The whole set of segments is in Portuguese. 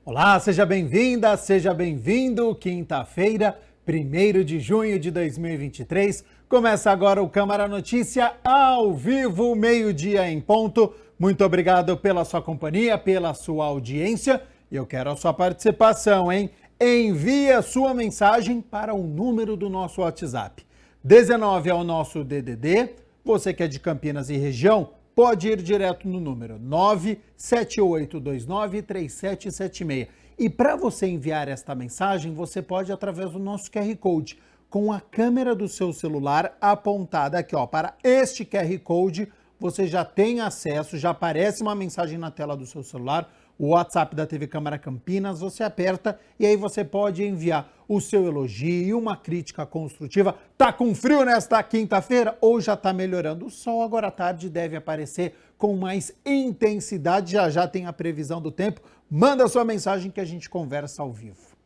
Olá, seja bem-vinda, seja bem-vindo. Quinta-feira, 1º de junho de 2023. Começa agora o Câmara Notícia ao vivo, meio-dia em ponto. Muito obrigado pela sua companhia, pela sua audiência. E eu quero a sua participação, hein? Envie a sua mensagem para o número do nosso WhatsApp. 19 é o nosso DDD. Você que é de Campinas e região, pode ir direto no número 978293776. E para você enviar esta mensagem, você pode através do nosso QR Code, com a câmera do seu celular apontada aqui, ó, para este QR Code, você já tem acesso, já aparece uma mensagem na tela do seu celular, o WhatsApp da TV Câmara Campinas, você aperta e aí você pode enviar o seu elogio, uma crítica construtiva. Tá com frio nesta quinta-feira ou já tá melhorando? O sol agora à tarde deve aparecer com mais intensidade, já tem a previsão do tempo. Manda sua mensagem que a gente conversa ao vivo.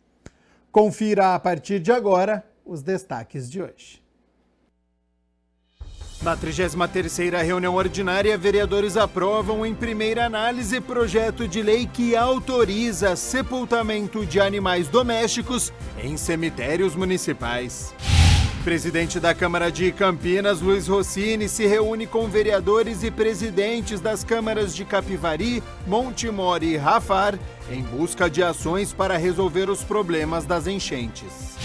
Confira a partir de agora os destaques de hoje. Na 33ª reunião ordinária, vereadores aprovam em primeira análise projeto de lei que autoriza sepultamento de animais domésticos em cemitérios municipais. Presidente da Câmara de Campinas, Luiz Rossini, se reúne com vereadores e presidentes das câmaras de Capivari, Montemor e Rafar em busca de ações para resolver os problemas das enchentes.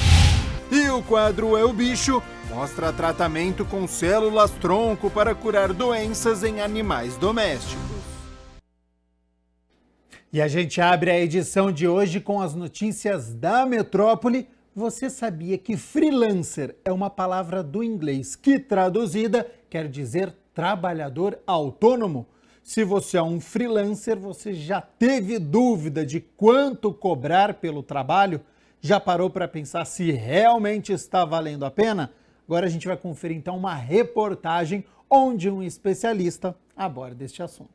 E o quadro É o Bicho mostra tratamento com células-tronco para curar doenças em animais domésticos. E a gente abre a edição de hoje com as notícias da metrópole. Você sabia que freelancer é uma palavra do inglês que, traduzida, quer dizer trabalhador autônomo? Se você é um freelancer, você já teve dúvida de quanto cobrar pelo trabalho? Já parou para pensar se realmente está valendo a pena? Agora a gente vai conferir então uma reportagem onde um especialista aborda este assunto.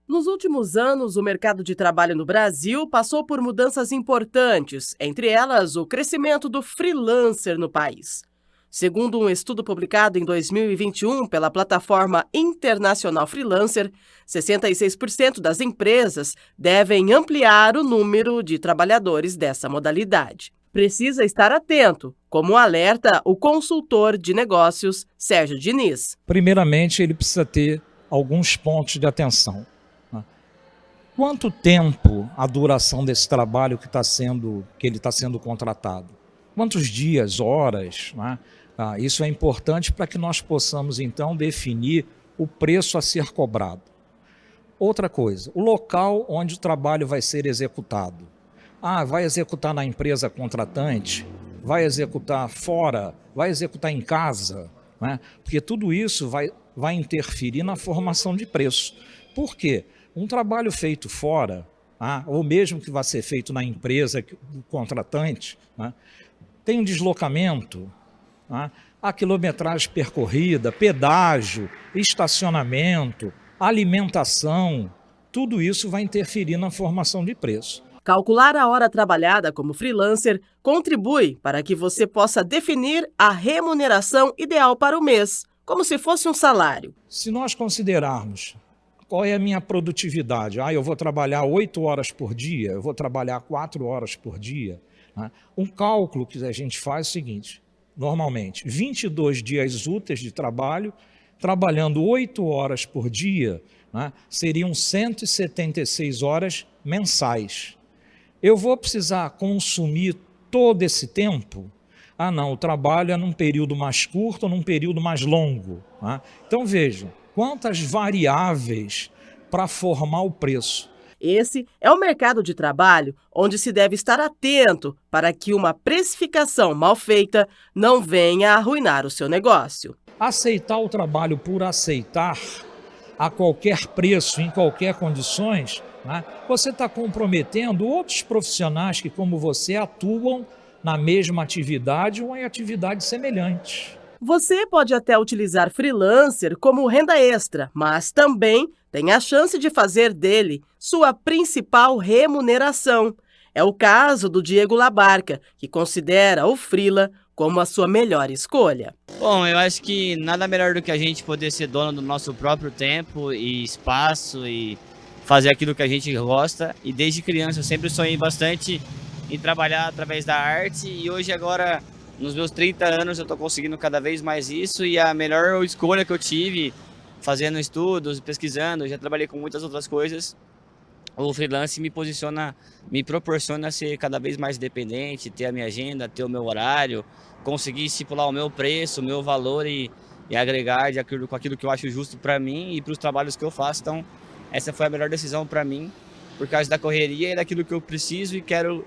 Nos últimos anos, o mercado de trabalho no Brasil passou por mudanças importantes, entre elas o crescimento do freelancer no país. Segundo um estudo publicado em 2021 pela plataforma Internacional Freelancer, 66% das empresas devem ampliar o número de trabalhadores dessa modalidade. Precisa estar atento, como alerta o consultor de negócios Sérgio Diniz. Primeiramente, ele precisa ter alguns pontos de atenção. Quanto tempo a duração desse trabalho que ele está sendo contratado? Quantos dias, horas, né? Isso é importante para que nós possamos, então, definir o preço a ser cobrado. Outra coisa, o local onde o trabalho vai ser executado. Vai executar na empresa contratante? Vai executar fora? Vai executar em casa? Né? Porque tudo isso vai interferir na formação de preço. Por quê? Um trabalho feito fora, ou mesmo que vá ser feito na empresa, o contratante, né? Tem um deslocamento, a quilometragem percorrida, pedágio, estacionamento, alimentação, tudo isso vai interferir na formação de preço. Calcular a hora trabalhada como freelancer contribui para que você possa definir a remuneração ideal para o mês, como se fosse um salário. Se nós considerarmos qual é a minha produtividade, eu vou trabalhar 8 horas por dia, eu vou trabalhar 4 horas por dia, né? Um cálculo que a gente faz é o seguinte: normalmente, 22 dias úteis de trabalho, trabalhando 8 horas por dia, né, seriam 176 horas mensais. Eu vou precisar consumir todo esse tempo? Não, o trabalho é num período mais curto ou num período mais longo. Né? Então vejam, quantas variáveis para formar o preço. Esse é o mercado de trabalho onde se deve estar atento para que uma precificação mal feita não venha a arruinar o seu negócio. Aceitar o trabalho por aceitar, a qualquer preço, em qualquer condições, né, você está comprometendo outros profissionais que, como você, atuam na mesma atividade ou em atividades semelhantes. Você pode até utilizar freelancer como renda extra, mas também tem a chance de fazer dele sua principal remuneração. É o caso do Diego Labarca, que considera o freela como a sua melhor escolha. Bom, eu acho que nada melhor do que a gente poder ser dono do nosso próprio tempo e espaço e fazer aquilo que a gente gosta. E desde criança eu sempre sonhei bastante em trabalhar através da arte, e hoje agora, nos meus 30 anos, eu estou conseguindo cada vez mais isso, e a melhor escolha que eu tive, fazendo estudos, pesquisando, já trabalhei com muitas outras coisas, o freelance me proporciona ser cada vez mais independente, ter a minha agenda, ter o meu horário, conseguir estipular o meu preço, o meu valor e agregar de acordo com aquilo que eu acho justo para mim e para os trabalhos que eu faço. Então, essa foi a melhor decisão para mim, por causa da correria e daquilo que eu preciso e quero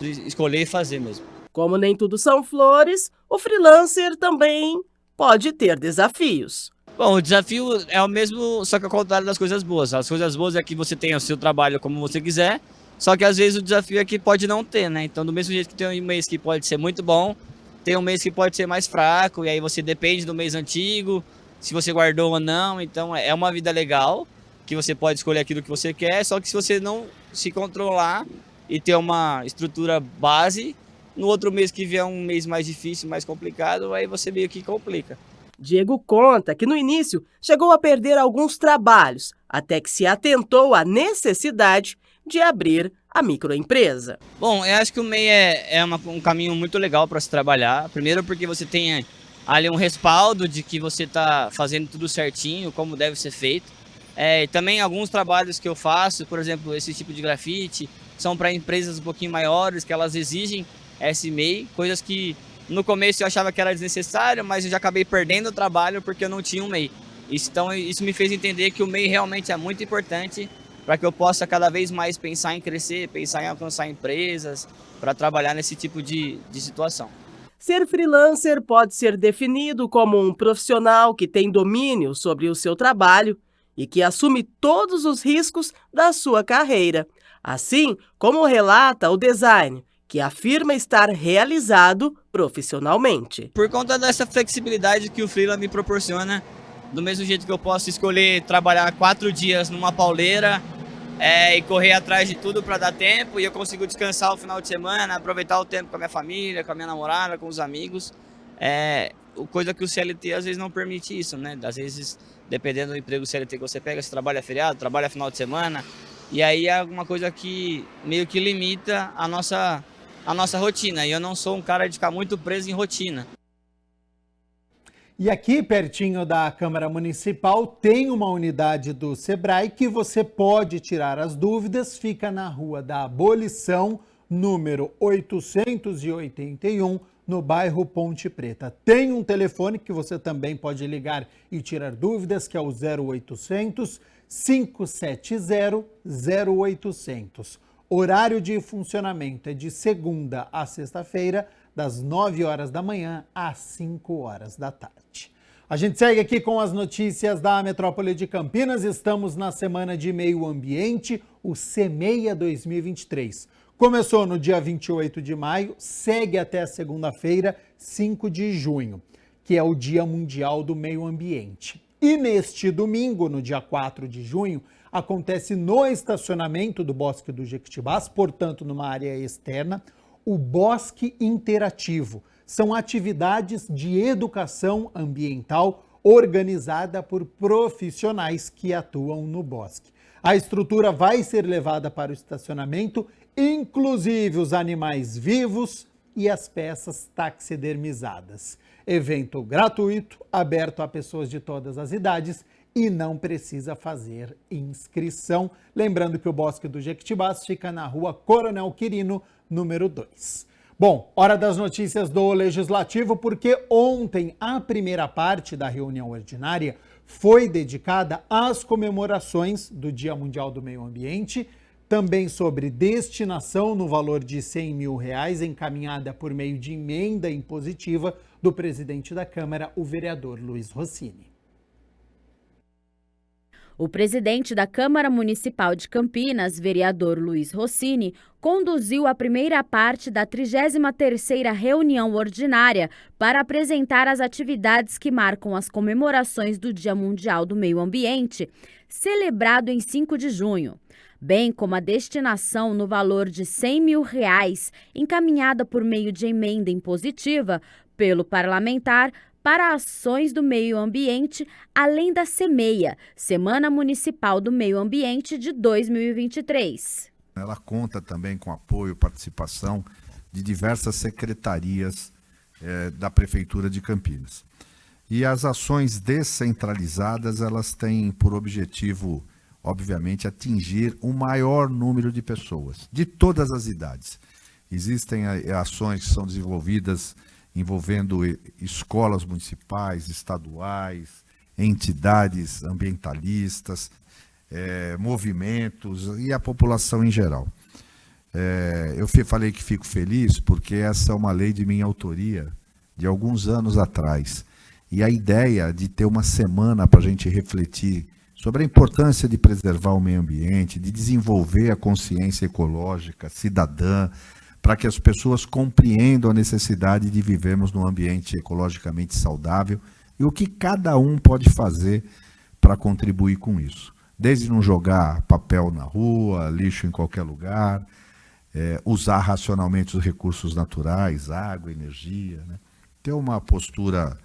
escolher e fazer mesmo. Como nem tudo são flores, o freelancer também pode ter desafios. Bom, o desafio é o mesmo, só que ao contrário das coisas boas. As coisas boas é que você tem o seu trabalho como você quiser, só que às vezes o desafio é que pode não ter, né? Então, do mesmo jeito que tem um mês que pode ser muito bom, tem um mês que pode ser mais fraco, e aí você depende do mês antigo, se você guardou ou não. Então, é uma vida legal, que você pode escolher aquilo que você quer, só que se você não se controlar e ter uma estrutura base, no outro mês que vier um mês mais difícil, mais complicado, aí você meio que complica. Diego conta que no início chegou a perder alguns trabalhos, até que se atentou à necessidade de abrir a microempresa. Bom, eu acho que o MEI é um caminho muito legal para se trabalhar. Primeiro porque você tem ali um respaldo de que você está fazendo tudo certinho, como deve ser feito. E também alguns trabalhos que eu faço, por exemplo, esse tipo de grafite, são para empresas um pouquinho maiores, que elas exigem esse MEI, coisas que no começo eu achava que era desnecessário, mas eu já acabei perdendo o trabalho porque eu não tinha um MEI. Então isso me fez entender que o MEI realmente é muito importante para que eu possa cada vez mais pensar em crescer, pensar em alcançar empresas, para trabalhar nesse tipo de situação. Ser freelancer pode ser definido como um profissional que tem domínio sobre o seu trabalho e que assume todos os riscos da sua carreira, assim como relata o design, que afirma estar realizado profissionalmente. Por conta dessa flexibilidade que o freela me proporciona, do mesmo jeito que eu posso escolher trabalhar 4 dias numa pauleira e correr atrás de tudo para dar tempo, e eu consigo descansar o final de semana, aproveitar o tempo com a minha família, com a minha namorada, com os amigos, coisa que o CLT às vezes não permite isso, né? Às vezes, dependendo do emprego CLT que você pega, você trabalha feriado, trabalha final de semana, e aí é alguma coisa que meio que limita a nossa rotina, e eu não sou um cara de ficar muito preso em rotina. E aqui, pertinho da Câmara Municipal, tem uma unidade do Sebrae que você pode tirar as dúvidas, fica na Rua da Abolição, número 881, no bairro Ponte Preta. Tem um telefone que você também pode ligar e tirar dúvidas, que é o 0800 570 0800. Horário de funcionamento é de segunda a sexta-feira, das 9 horas da manhã às 5 horas da tarde. A gente segue aqui com as notícias da Metrópole de Campinas. Estamos na Semana de Meio Ambiente, o CEMEIA 2023. Começou no dia 28 de maio, segue até a segunda-feira, 5 de junho, que é o Dia Mundial do Meio Ambiente. E neste domingo, no dia 4 de junho, acontece no estacionamento do Bosque do Jequitibás, portanto numa área externa, o Bosque Interativo. São atividades de educação ambiental organizada por profissionais que atuam no bosque. A estrutura vai ser levada para o estacionamento, inclusive os animais vivos e as peças taxidermizadas. Evento gratuito, aberto a pessoas de todas as idades e não precisa fazer inscrição. Lembrando que o Bosque do Jequitibás fica na Rua Coronel Quirino, número 2. Bom, hora das notícias do Legislativo, porque ontem a primeira parte da reunião ordinária foi dedicada às comemorações do Dia Mundial do Meio Ambiente, também sobre destinação no valor de R$100 mil encaminhada por meio de emenda impositiva do presidente da Câmara, o vereador Luiz Rossini. O presidente da Câmara Municipal de Campinas, vereador Luiz Rossini, conduziu a primeira parte da 33ª reunião ordinária para apresentar as atividades que marcam as comemorações do Dia Mundial do Meio Ambiente, celebrado em 5 de junho, bem como a destinação no valor de R$100 mil, encaminhada por meio de emenda impositiva pelo parlamentar para ações do meio ambiente, além da SEMEIA, Semana Municipal do Meio Ambiente de 2023. Ela conta também com apoio e participação de diversas secretarias da Prefeitura de Campinas. E as ações descentralizadas, elas têm por objetivo, obviamente, atingir o maior número de pessoas, de todas as idades. Existem ações que são desenvolvidas envolvendo escolas municipais, estaduais, entidades ambientalistas, movimentos e a população em geral. Eu falei que fico feliz porque essa é uma lei de minha autoria de alguns anos atrás. E a ideia de ter uma semana para a gente refletir sobre a importância de preservar o meio ambiente, de desenvolver a consciência ecológica, cidadã, para que as pessoas compreendam a necessidade de vivermos num ambiente ecologicamente saudável e o que cada um pode fazer para contribuir com isso. Desde não jogar papel na rua, lixo em qualquer lugar, usar racionalmente os recursos naturais, água, energia, né? Ter uma postura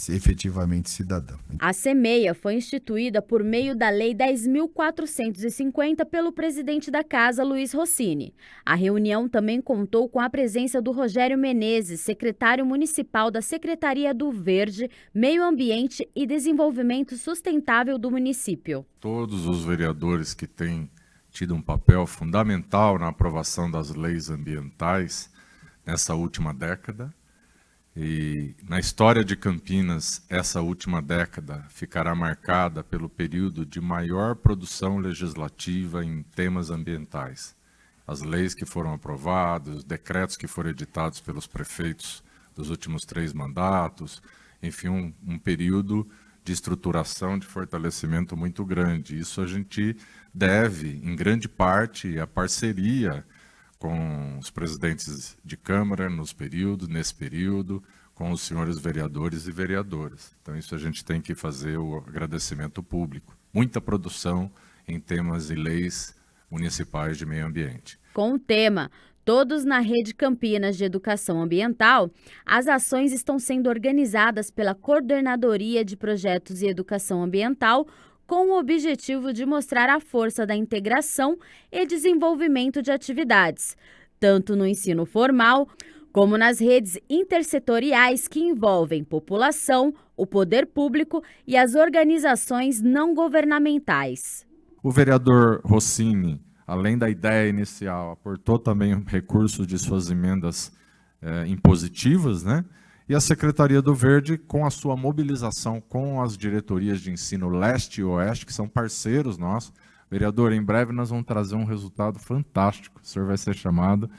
efetivamente cidadã. A SEMEIA foi instituída por meio da Lei 10.450 pelo presidente da Casa, Luiz Rossini. A reunião também contou com a presença do Rogério Menezes, secretário municipal da Secretaria do Verde, Meio Ambiente e Desenvolvimento Sustentável do município. Todos os vereadores que têm tido um papel fundamental na aprovação das leis ambientais nessa última década. E na história de Campinas, essa última década ficará marcada pelo período de maior produção legislativa em temas ambientais. As leis que foram aprovadas, os decretos que foram editados pelos prefeitos dos últimos 3 mandatos, enfim, um período de estruturação, de fortalecimento muito grande. Isso a gente deve, em grande parte, à parceria com os presidentes de Câmara nesse período, com os senhores vereadores e vereadoras. Então isso a gente tem que fazer o agradecimento público. Muita produção em temas e leis municipais de meio ambiente. Com o tema Todos na Rede Campinas de Educação Ambiental, as ações estão sendo organizadas pela Coordenadoria de Projetos e Educação Ambiental, com o objetivo de mostrar a força da integração e desenvolvimento de atividades, tanto no ensino formal, como nas redes intersetoriais que envolvem população, o poder público e as organizações não governamentais. O vereador Rossini, além da ideia inicial, aportou também recursos de suas emendas impositivas, né? E a Secretaria do Verde, com a sua mobilização com as diretorias de ensino leste e oeste, que são parceiros nossos. Vereador, em breve nós vamos trazer um resultado fantástico. O senhor vai ser chamado,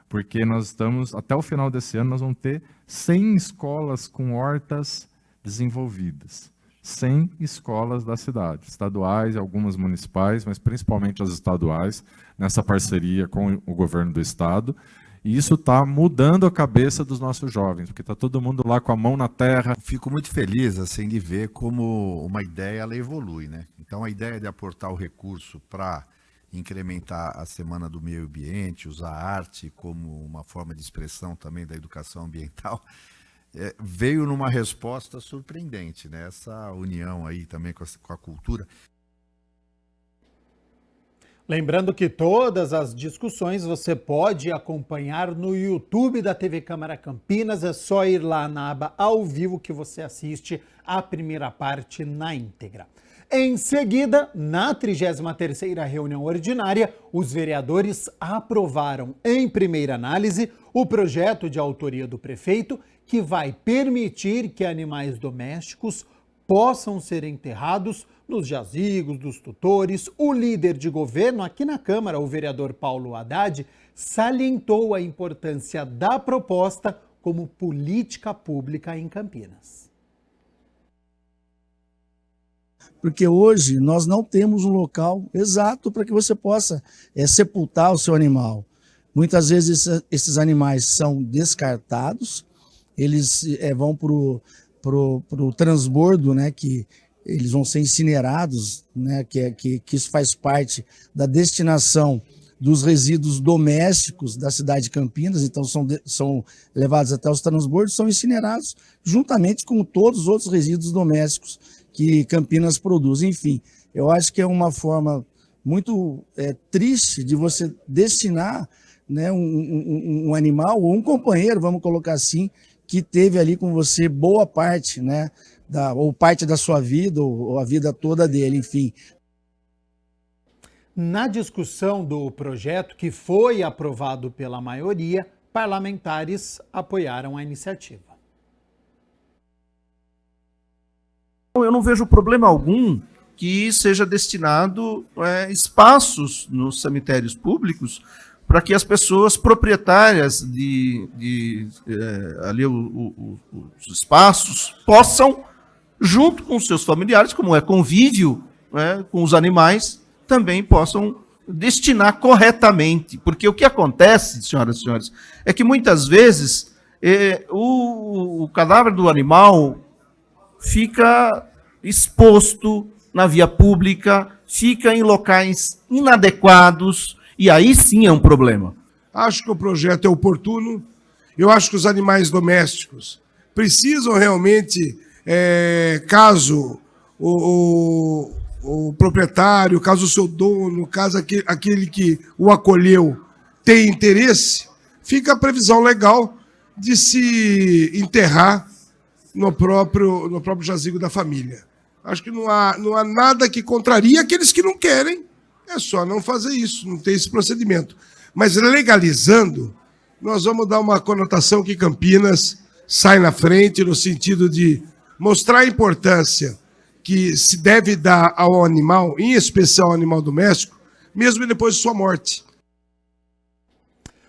porque nós estamos, até o final desse ano, nós vamos ter 100 escolas com hortas desenvolvidas. 100 escolas da cidade, estaduais e algumas municipais, mas principalmente as estaduais, nessa parceria com o governo do estado. E isso está mudando a cabeça dos nossos jovens, porque está todo mundo lá com a mão na terra. Fico muito feliz assim, de ver como uma ideia ela evolui, né? Então a ideia de aportar o recurso para incrementar a Semana do Meio Ambiente, usar a arte como uma forma de expressão também da educação ambiental, veio numa resposta surpreendente, né? Essa união aí também com a cultura. Lembrando que todas as discussões você pode acompanhar no YouTube da TV Câmara Campinas. É só ir lá na aba ao vivo que você assiste a primeira parte na íntegra. Em seguida, na 33ª reunião ordinária, os vereadores aprovaram em primeira análise o projeto de autoria do prefeito que vai permitir que animais domésticos possam ser enterrados nos jazigos dos tutores. O líder de governo aqui na Câmara, o vereador Paulo Haddad, salientou a importância da proposta como política pública em Campinas. Porque hoje nós não temos um local exato para que você possa sepultar o seu animal. Muitas vezes esses animais são descartados, eles vão para o transbordo, né, que eles vão ser incinerados, né, que isso faz parte da destinação dos resíduos domésticos da cidade de Campinas, então são levados até os transbordos, são incinerados juntamente com todos os outros resíduos domésticos que Campinas produz. Enfim, eu acho que é uma forma muito triste de você destinar, né, um animal ou um companheiro, vamos colocar assim, que teve ali com você boa parte, né, ou parte da sua vida, ou a vida toda dele, enfim. Na discussão do projeto, que foi aprovado pela maioria, parlamentares apoiaram a iniciativa. Eu não vejo problema algum que seja destinado espaços nos cemitérios públicos para que as pessoas proprietárias ali os espaços possam, junto com seus familiares, como é convívio, né, com os animais, também possam destinar corretamente. Porque o que acontece, senhoras e senhores, é que muitas vezes o cadáver do animal fica exposto na via pública, fica em locais inadequados, e aí sim é um problema. Acho que o projeto é oportuno. Eu acho que os animais domésticos precisam realmente, caso o proprietário, caso o seu dono, caso aquele que o acolheu tenha interesse, fica a previsão legal de se enterrar no próprio jazigo da família. Acho que não há nada que contraria aqueles que não querem. É só não fazer isso, não ter esse procedimento. Mas legalizando, nós vamos dar uma conotação que Campinas sai na frente no sentido de mostrar a importância que se deve dar ao animal, em especial ao animal doméstico, mesmo depois de sua morte.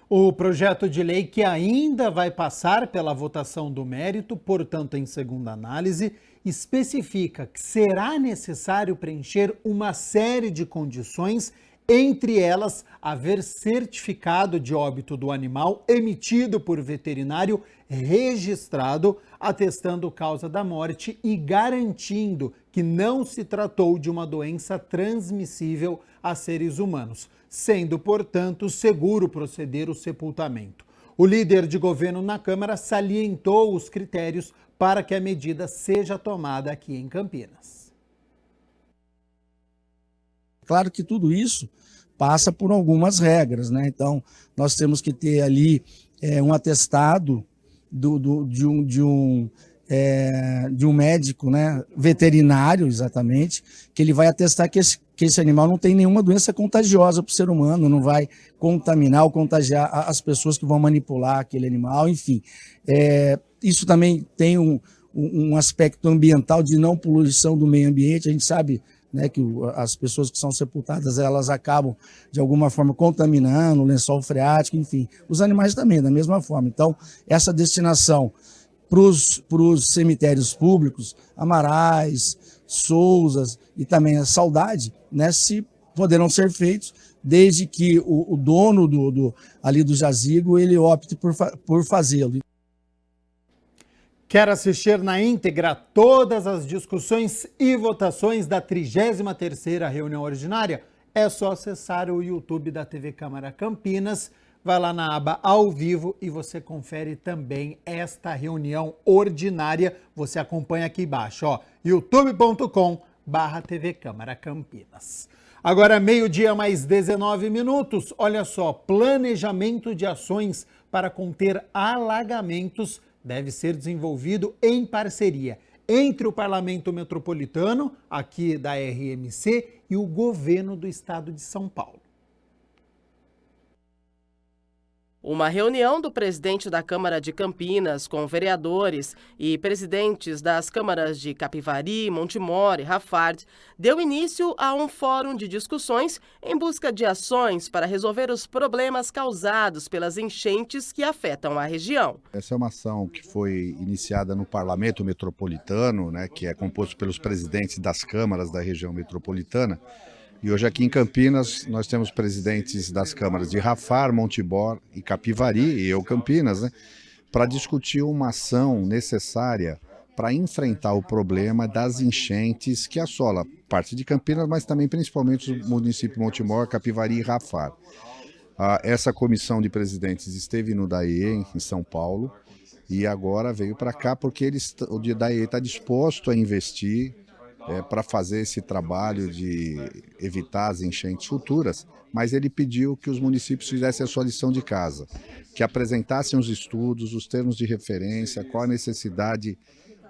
O projeto de lei, que ainda vai passar pela votação do mérito, portanto, em segunda análise, especifica que será necessário preencher uma série de condições, entre elas haver certificado de óbito do animal emitido por veterinário registrado, atestando causa da morte e garantindo que não se tratou de uma doença transmissível a seres humanos, sendo, portanto, seguro proceder o sepultamento. O líder de governo na Câmara salientou os critérios para que a medida seja tomada aqui em Campinas. Claro que tudo isso passa por algumas regras, né? Então, nós temos que ter ali um atestado de um médico, né, veterinário, exatamente, que ele vai atestar que esse animal não tem nenhuma doença contagiosa para o ser humano, não vai contaminar ou contagiar as pessoas que vão manipular aquele animal, enfim. Isso também tem um aspecto ambiental de não poluição do meio ambiente. A gente sabe, né, que as pessoas que são sepultadas, elas acabam de alguma forma contaminando o lençol freático, enfim. Os animais também, da mesma forma. Então, essa destinação para os cemitérios públicos, Amarais, Souzas e também a Saudade, né, se poderão ser feitos desde que o dono ali do jazigo ele opte por fazê-lo. Quer assistir na íntegra todas as discussões e votações da 33ª reunião ordinária? É só acessar o YouTube da TV Câmara Campinas, vai lá na aba ao vivo e você confere também esta reunião ordinária. Você acompanha aqui embaixo, ó, youtube.com/TV Câmara Campinas. Agora, meio-dia mais 19 minutos. Olha só, planejamento de ações para conter alagamentos deve ser desenvolvido em parceria entre o Parlamento Metropolitano, aqui da RMC, e o governo do estado de São Paulo. Uma reunião do presidente da Câmara de Campinas com vereadores e presidentes das câmaras de Capivari, Montemor e Rafard deu início a um fórum de discussões em busca de ações para resolver os problemas causados pelas enchentes que afetam a região. Essa é uma ação que foi iniciada no Parlamento Metropolitano, né, que é composto pelos presidentes das câmaras da região metropolitana. E hoje aqui em Campinas nós temos presidentes das câmaras de Rafard, Montemor e Capivari, e eu Campinas, né, para discutir uma ação necessária para enfrentar o problema das enchentes que assola parte de Campinas, mas também principalmente o município de Montemor, Capivari e Rafard. Essa comissão de presidentes esteve no DAE em São Paulo e agora veio para cá porque o DAE está disposto a investir para fazer esse trabalho de evitar as enchentes futuras, mas ele pediu que os municípios fizessem a sua lição de casa, que apresentassem os estudos, os termos de referência, qual a necessidade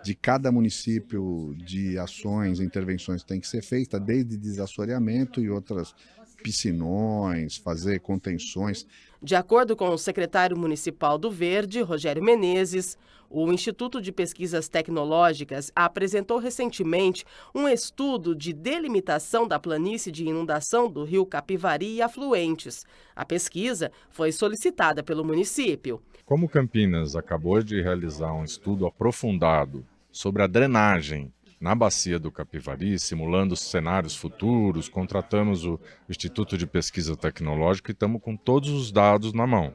de cada município de ações, intervenções que tem que ser feita, desde desassoreamento e outras piscinões, fazer contenções. De acordo com o secretário municipal do Verde, Rogério Menezes, o Instituto de Pesquisas Tecnológicas apresentou recentemente um estudo de delimitação da planície de inundação do rio Capivari e afluentes. A pesquisa foi solicitada pelo município. Como Campinas acabou de realizar um estudo aprofundado sobre a drenagem na bacia do Capivari, simulando cenários futuros, contratamos o Instituto de Pesquisa Tecnológica e estamos com todos os dados na mão.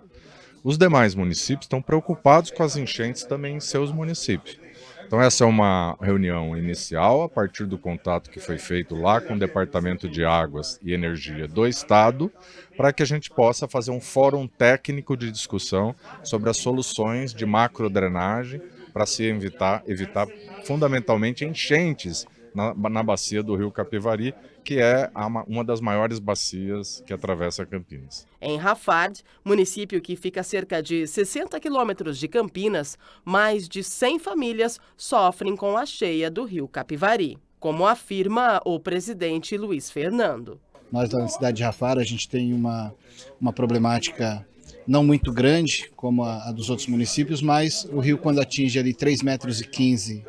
Os demais municípios estão preocupados com as enchentes também em seus municípios. Então essa é uma reunião inicial, a partir do contato que foi feito lá com o Departamento de Águas e Energia do Estado, para que a gente possa fazer um fórum técnico de discussão sobre as soluções de macrodrenagem para se evitar fundamentalmente enchentes na bacia do rio Capivari, que é uma das maiores bacias que atravessa Campinas. Em Rafard, município que fica a cerca de 60 quilômetros de Campinas, mais de 100 famílias sofrem com a cheia do rio Capivari, como afirma o presidente Luiz Fernando. Nós, na cidade de Rafard, a gente tem uma problemática não muito grande, como a dos outros municípios, mas o rio, quando atinge ali 3,15 metros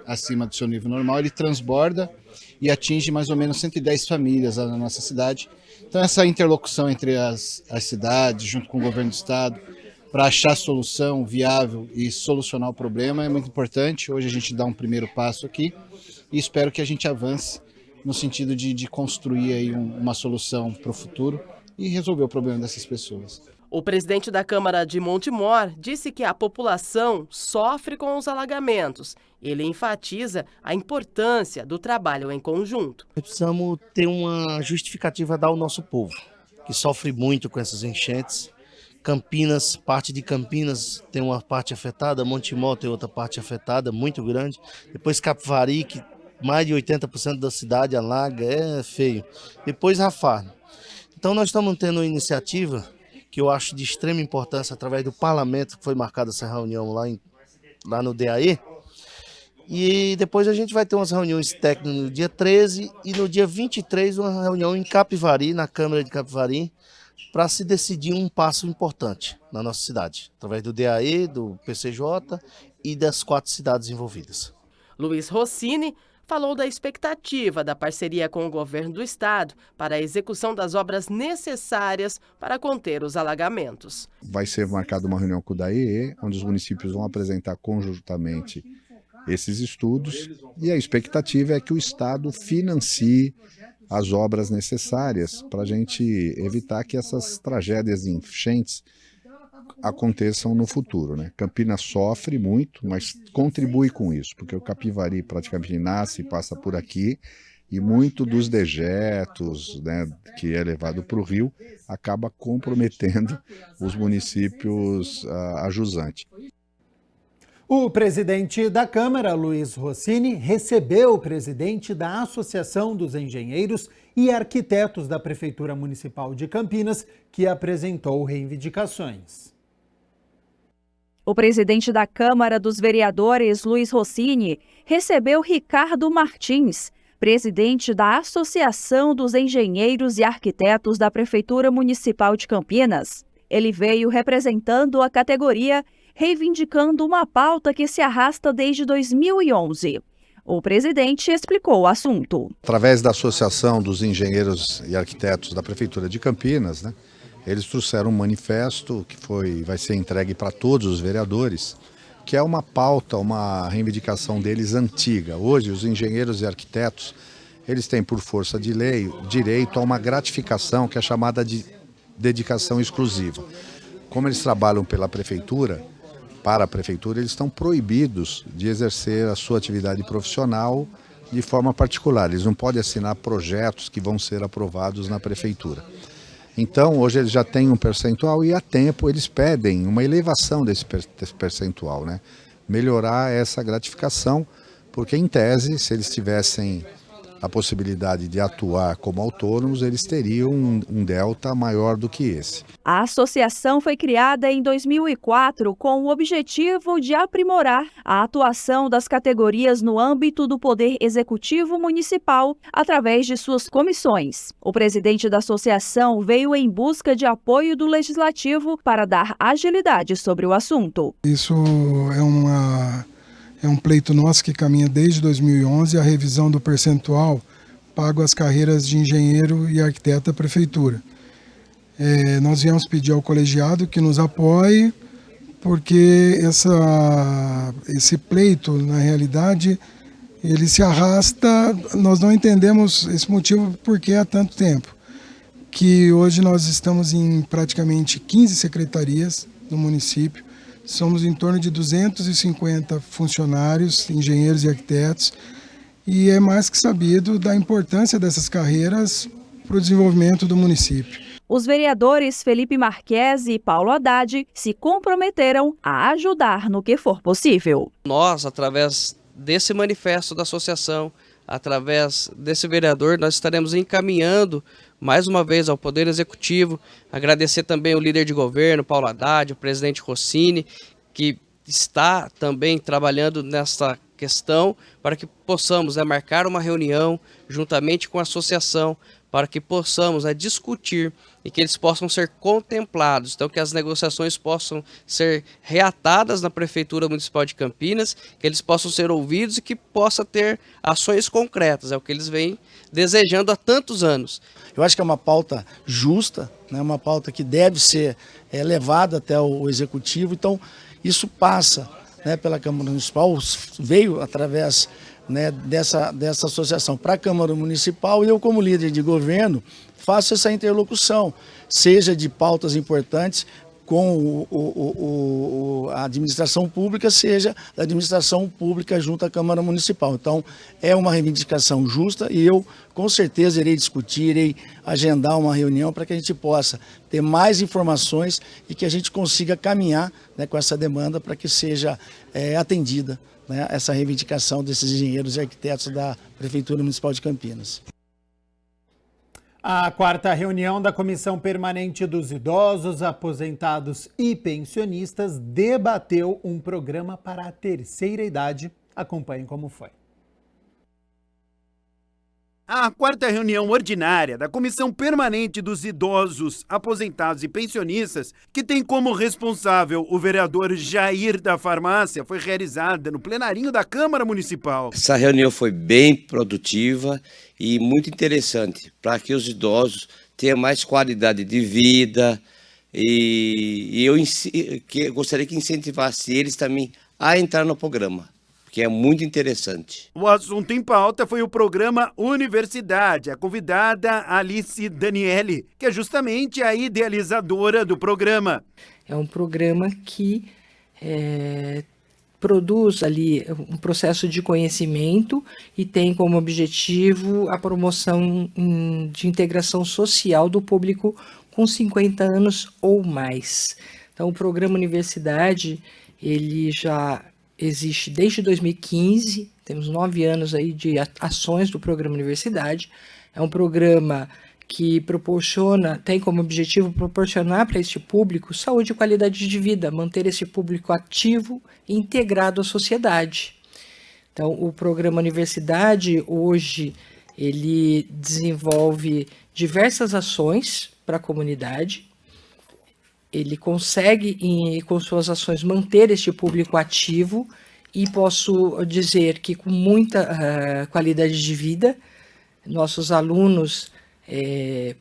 acima do seu nível normal, ele transborda e atinge mais ou menos 110 famílias na nossa cidade. Então essa interlocução entre as cidades, junto com o governo do estado, para achar solução viável e solucionar o problema é muito importante. Hoje a gente dá um primeiro passo aqui e espero que a gente avance no sentido de construir aí uma solução para o futuro e resolver o problema dessas pessoas. O presidente da Câmara de Montemor disse que a população sofre com os alagamentos. Ele enfatiza a importância do trabalho em conjunto. Precisamos ter uma justificativa a dar ao nosso povo, que sofre muito com essas enchentes. Campinas, parte de Campinas tem uma parte afetada, Montemor tem outra parte afetada, muito grande. Depois Capivari, que mais de 80% da cidade alaga, é feio. Depois Rafard. Então nós estamos tendo uma iniciativa que eu acho de extrema importância, através do parlamento, que foi marcada essa reunião lá no DAE. E depois a gente vai ter umas reuniões técnicas no dia 13 e no dia 23 uma reunião em Capivari, na Câmara de Capivari, para se decidir um passo importante na nossa cidade, através do DAE, do PCJ e das 4 cidades envolvidas. Luiz Rossini falou da expectativa da parceria com o governo do estado para a execução das obras necessárias para conter os alagamentos. Vai ser marcada uma reunião com o DAE, onde os municípios vão apresentar conjuntamente esses estudos, e a expectativa é que o estado financie as obras necessárias para a gente evitar que essas tragédias de enchentes aconteçam no futuro, né? Campinas sofre muito, mas contribui com isso, porque o Capivari praticamente nasce e passa por aqui, e muito dos dejetos, né, que é levado para o rio, acaba comprometendo os municípios a jusante. O presidente da Câmara, Luiz Rossini, recebeu o presidente da Associação dos Engenheiros e Arquitetos da Prefeitura Municipal de Campinas, que apresentou reivindicações. O presidente da Câmara dos Vereadores, Luiz Rossini, recebeu Ricardo Martins, presidente da Associação dos Engenheiros e Arquitetos da Prefeitura Municipal de Campinas. Ele veio representando a categoria, reivindicando uma pauta que se arrasta desde 2011. O presidente explicou o assunto. Através da Associação dos Engenheiros e Arquitetos da Prefeitura de Campinas, né, eles trouxeram um manifesto que vai ser entregue para todos os vereadores, que é uma pauta, uma reivindicação deles antiga. Hoje, os engenheiros e arquitetos, eles têm, por força de lei, direito a uma gratificação que é chamada de dedicação exclusiva. Como eles trabalham pela prefeitura, para a prefeitura, eles estão proibidos de exercer a sua atividade profissional de forma particular. Eles não podem assinar projetos que vão ser aprovados na prefeitura. Então, hoje eles já têm um percentual e há tempo eles pedem uma elevação desse percentual, né? Melhorar essa gratificação, porque em tese, se eles tivessem a possibilidade de atuar como autônomos, eles teriam um delta maior do que esse. A associação foi criada em 2004 com o objetivo de aprimorar a atuação das categorias no âmbito do Poder Executivo Municipal através de suas comissões. O presidente da associação veio em busca de apoio do Legislativo para dar agilidade sobre o assunto. Isso é um pleito nosso que caminha desde 2011, a revisão do percentual pago às carreiras de engenheiro e arquiteto da Prefeitura. Nós viemos pedir ao colegiado que nos apoie, porque esse pleito, na realidade, ele se arrasta, nós não entendemos esse motivo porque há tanto tempo. Que hoje nós estamos em praticamente 15 secretarias no município, somos em torno de 250 funcionários, engenheiros e arquitetos, e é mais que sabido da importância dessas carreiras para o desenvolvimento do município. Os vereadores Felipe Marquesi e Paulo Haddad se comprometeram a ajudar no que for possível. Nós, através desse manifesto da associação, através desse vereador, nós estaremos encaminhando mais uma vez ao Poder Executivo, agradecer também o líder de governo, Paulo Haddad, o presidente Rossini, que está também trabalhando nessa questão para que possamos marcar uma reunião juntamente com a associação, para que possamos discutir e que eles possam ser contemplados, então que as negociações possam ser reatadas na Prefeitura Municipal de Campinas, que eles possam ser ouvidos e que possa ter ações concretas, é o que eles vêm desejando há tantos anos. Eu acho que é uma pauta justa, né, uma pauta que deve ser levada até o Executivo, então isso passa, né, pela Câmara Municipal, veio através, né, dessa associação para a Câmara Municipal, e eu, como líder de governo, faço essa interlocução, seja de pautas importantes com a administração pública, seja a administração pública junto à Câmara Municipal. Então, é uma reivindicação justa e eu, com certeza, irei discutir, irei agendar uma reunião para que a gente possa ter mais informações e que a gente consiga caminhar, né, com essa demanda para que seja atendida, né, essa reivindicação desses engenheiros e arquitetos da Prefeitura Municipal de Campinas. A quarta reunião da Comissão Permanente dos Idosos, Aposentados e Pensionistas debateu um programa para a terceira idade. Acompanhem como foi. A quarta reunião ordinária da Comissão Permanente dos Idosos, Aposentados e Pensionistas, que tem como responsável o vereador Jair da Farmácia, foi realizada no plenarinho da Câmara Municipal. Essa reunião foi bem produtiva e muito interessante para que os idosos tenham mais qualidade de vida e eu gostaria que incentivasse eles também a entrar no programa, que é muito interessante. O assunto em pauta foi o programa Universidade. A convidada Alice Daniele, que é justamente a idealizadora do programa. É um programa que produz ali um processo de conhecimento e tem como objetivo a promoção de integração social do público com 50 anos ou mais. Então, o programa Universidade, ele já existe desde 2015, temos 9 anos aí de ações do programa Universidade. É um programa que tem como objetivo proporcionar para este público saúde e qualidade de vida, manter esse público ativo e integrado à sociedade. Então, o programa Universidade, hoje, ele desenvolve diversas ações para a comunidade. Ele consegue, com suas ações, manter este público ativo e posso dizer que com muita qualidade de vida, nossos alunos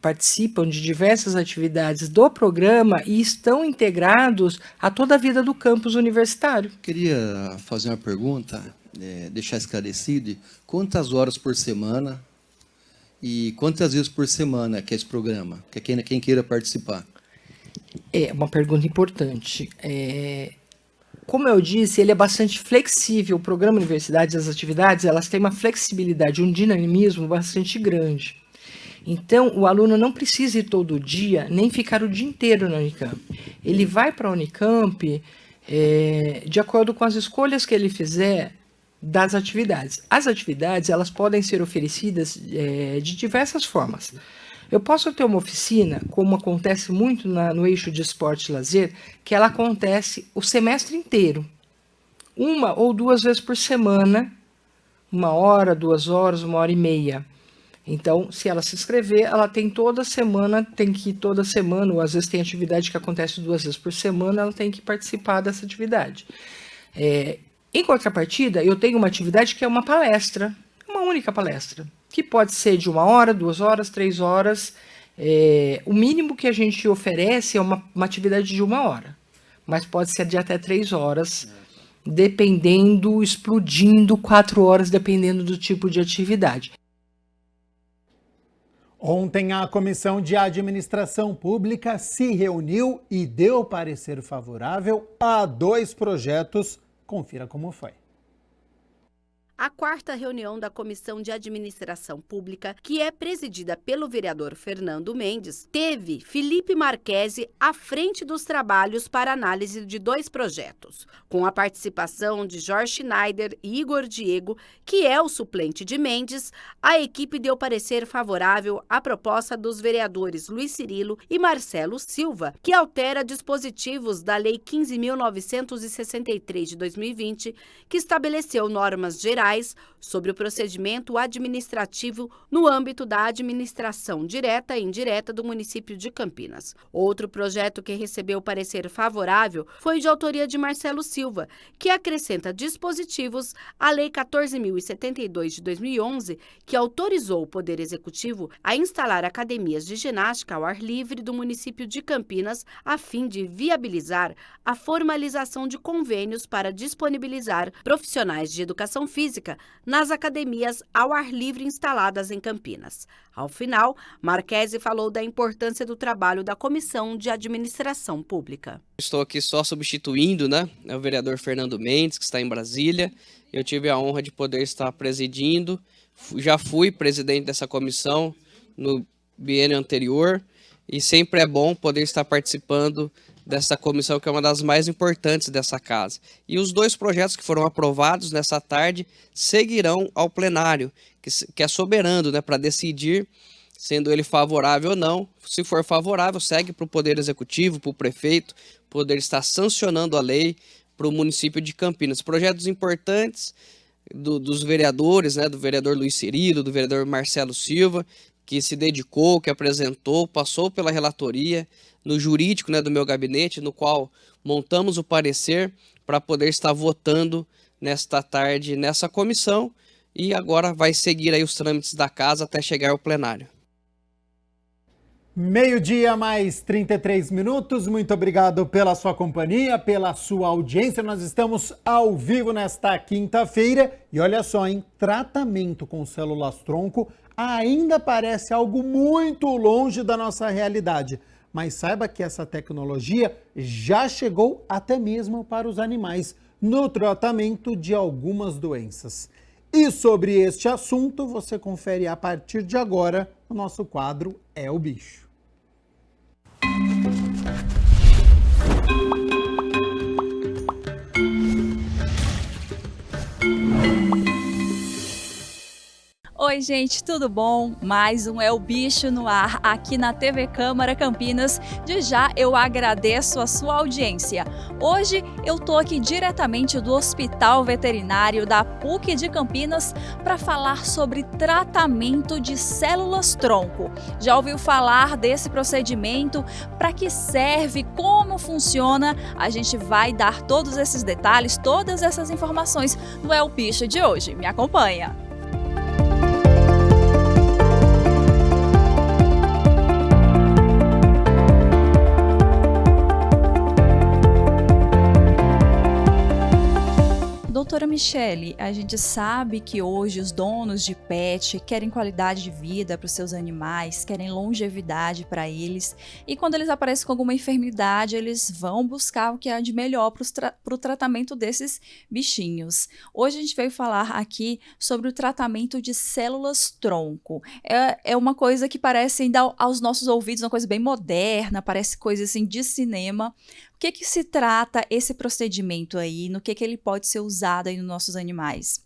participam de diversas atividades do programa e estão integrados a toda a vida do campus universitário. Queria fazer uma pergunta, deixar esclarecido, quantas horas por semana e quantas vezes por semana que é esse programa, que é quem queira participar? É uma pergunta importante. Como eu disse, ele é bastante flexível. O programa Universidade, as atividades, elas têm uma flexibilidade, um dinamismo bastante grande. Então, o aluno não precisa ir todo dia, nem ficar o dia inteiro na Unicamp. Ele vai para a Unicamp de acordo com as escolhas que ele fizer das atividades. As atividades, elas podem ser oferecidas de diversas formas. Eu posso ter uma oficina, como acontece muito no eixo de esporte e lazer, que ela acontece o semestre inteiro. 1 ou 2 vezes por semana, 1 hora, 2 horas, 1h30. Então, se ela se inscrever, ela tem toda semana, ou às vezes tem atividade que acontece 2 vezes por semana, ela tem que participar dessa atividade. Em contrapartida, eu tenho uma atividade que é uma palestra, uma única palestra, que pode ser de 1 hora, 2 horas, 3 horas. O mínimo que a gente oferece é uma atividade de 1 hora, mas pode ser de até 3 horas, dependendo, explodindo 4 horas, dependendo do tipo de atividade. Ontem, a Comissão de Administração Pública se reuniu e deu parecer favorável a 2 projetos. Confira como foi. A 4ª reunião da Comissão de Administração Pública, que é presidida pelo vereador Fernando Mendes, teve Felipe Marquesi à frente dos trabalhos para análise de 2 projetos. Com a participação de Jorge Schneider e Igor Diego, que é o suplente de Mendes, a equipe deu parecer favorável à proposta dos vereadores Luiz Cirilo e Marcelo Silva, que altera dispositivos da Lei 15.963 de 2020, que estabeleceu normas gerais sobre o procedimento administrativo no âmbito da administração direta e indireta do município de Campinas. Outro projeto que recebeu parecer favorável foi de autoria de Marcelo Silva, que acrescenta dispositivos à Lei 14.072 de 2011, que autorizou o Poder Executivo a instalar academias de ginástica ao ar livre do município de Campinas, a fim de viabilizar a formalização de convênios para disponibilizar profissionais de educação física nas academias ao ar livre instaladas em Campinas. Ao final, Marquesi falou da importância do trabalho da Comissão de Administração Pública. Estou aqui só substituindo, o vereador Fernando Mendes, que está em Brasília. Eu tive a honra de poder estar presidindo. Já fui presidente dessa comissão no biênio anterior e sempre é bom poder estar participando dessa comissão, que é uma das mais importantes dessa casa. E os 2 projetos que foram aprovados nessa tarde seguirão ao plenário, que é soberano, para decidir, sendo ele favorável ou não. Se for favorável, segue para o Poder Executivo, para o prefeito, poder estar sancionando a lei para o município de Campinas. Projetos importantes dos vereadores, do vereador Luiz Cirilo, do vereador Marcelo Silva, que se dedicou, que apresentou, passou pela relatoria, no jurídico do meu gabinete, no qual montamos o parecer para poder estar votando nesta tarde nessa comissão, e agora vai seguir aí os trâmites da casa até chegar ao plenário. 12:00 mais 33 minutos. Muito obrigado pela sua companhia, pela sua audiência. Nós estamos ao vivo nesta quinta-feira e olha só, tratamento com células-tronco ainda parece algo muito longe da nossa realidade. Mas saiba que essa tecnologia já chegou até mesmo para os animais no tratamento de algumas doenças. E sobre este assunto você confere a partir de agora no nosso quadro É o Bicho. Oi, gente, tudo bom? Mais um É o Bicho no ar aqui na TV Câmara Campinas. De já eu agradeço a sua audiência. Hoje eu tô aqui diretamente do Hospital Veterinário da PUC de Campinas para falar sobre tratamento de células-tronco. Já ouviu falar desse procedimento? Para que serve? Como funciona? A gente vai dar todos esses detalhes, todas essas informações no É o Bicho de hoje. Me acompanha! Doutora, me Michele, a gente sabe que hoje os donos de pet querem qualidade de vida para os seus animais, querem longevidade para eles, e quando eles aparecem com alguma enfermidade, eles vão buscar o que há de melhor para o tratamento desses bichinhos. Hoje a gente veio falar aqui sobre o tratamento de células-tronco. É uma coisa que parece ainda aos nossos ouvidos uma coisa bem moderna, parece coisa assim de cinema. O que se trata esse procedimento aí? No que ele pode ser usado aí nos nossos animais?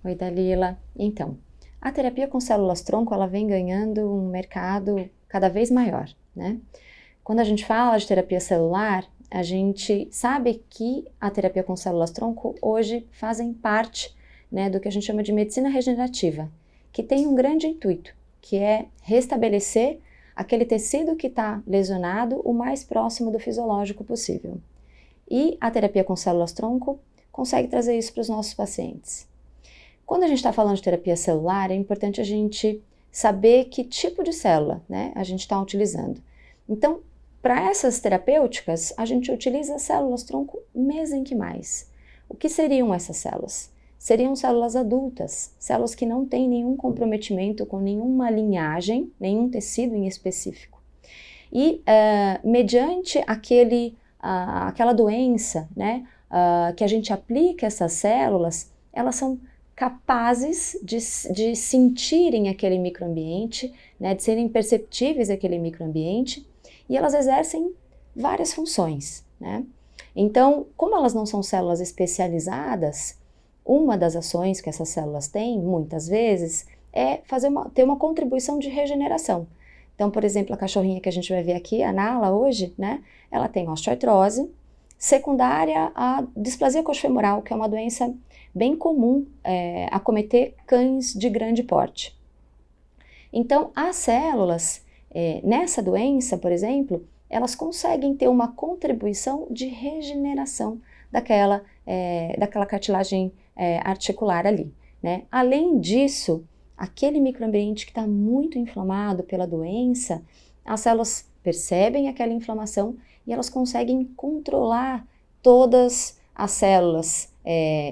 Oi, Dalila. Então, a terapia com células-tronco, ela vem ganhando um mercado cada vez maior, né? Quando a gente fala de terapia celular, a gente sabe que a terapia com células-tronco hoje fazem parte, né, do que a gente chama de medicina regenerativa, que tem um grande intuito, que é restabelecer aquele tecido que está lesionado o mais próximo do fisiológico possível. E a terapia com células-tronco consegue trazer isso para os nossos pacientes. Quando a gente está falando de terapia celular, é importante a gente saber que tipo de célula, né, a gente está utilizando. Então, para essas terapêuticas, a gente utiliza células-tronco mesenquimais. O que seriam essas células? Seriam células adultas, células que não têm nenhum comprometimento com nenhuma linhagem, nenhum tecido em específico. E mediante aquela doença, né, que a gente aplica essas células, elas são capazes de sentirem aquele microambiente, né, de serem perceptíveis àquele microambiente, e elas exercem várias funções, né? Então, como elas não são células especializadas, uma das ações que essas células têm, muitas vezes, é ter uma contribuição de regeneração. Então, por exemplo, a cachorrinha que a gente vai ver aqui, a Nala, hoje, né, ela tem osteoartrose, secundária à displasia coxofemoral, que é uma doença bem comum acometer cães de grande porte. Então, as células, nessa doença, por exemplo, elas conseguem ter uma contribuição de regeneração daquela cartilagem articular ali, né? Além disso, aquele microambiente que está muito inflamado pela doença, as células percebem aquela inflamação e elas conseguem controlar todas as células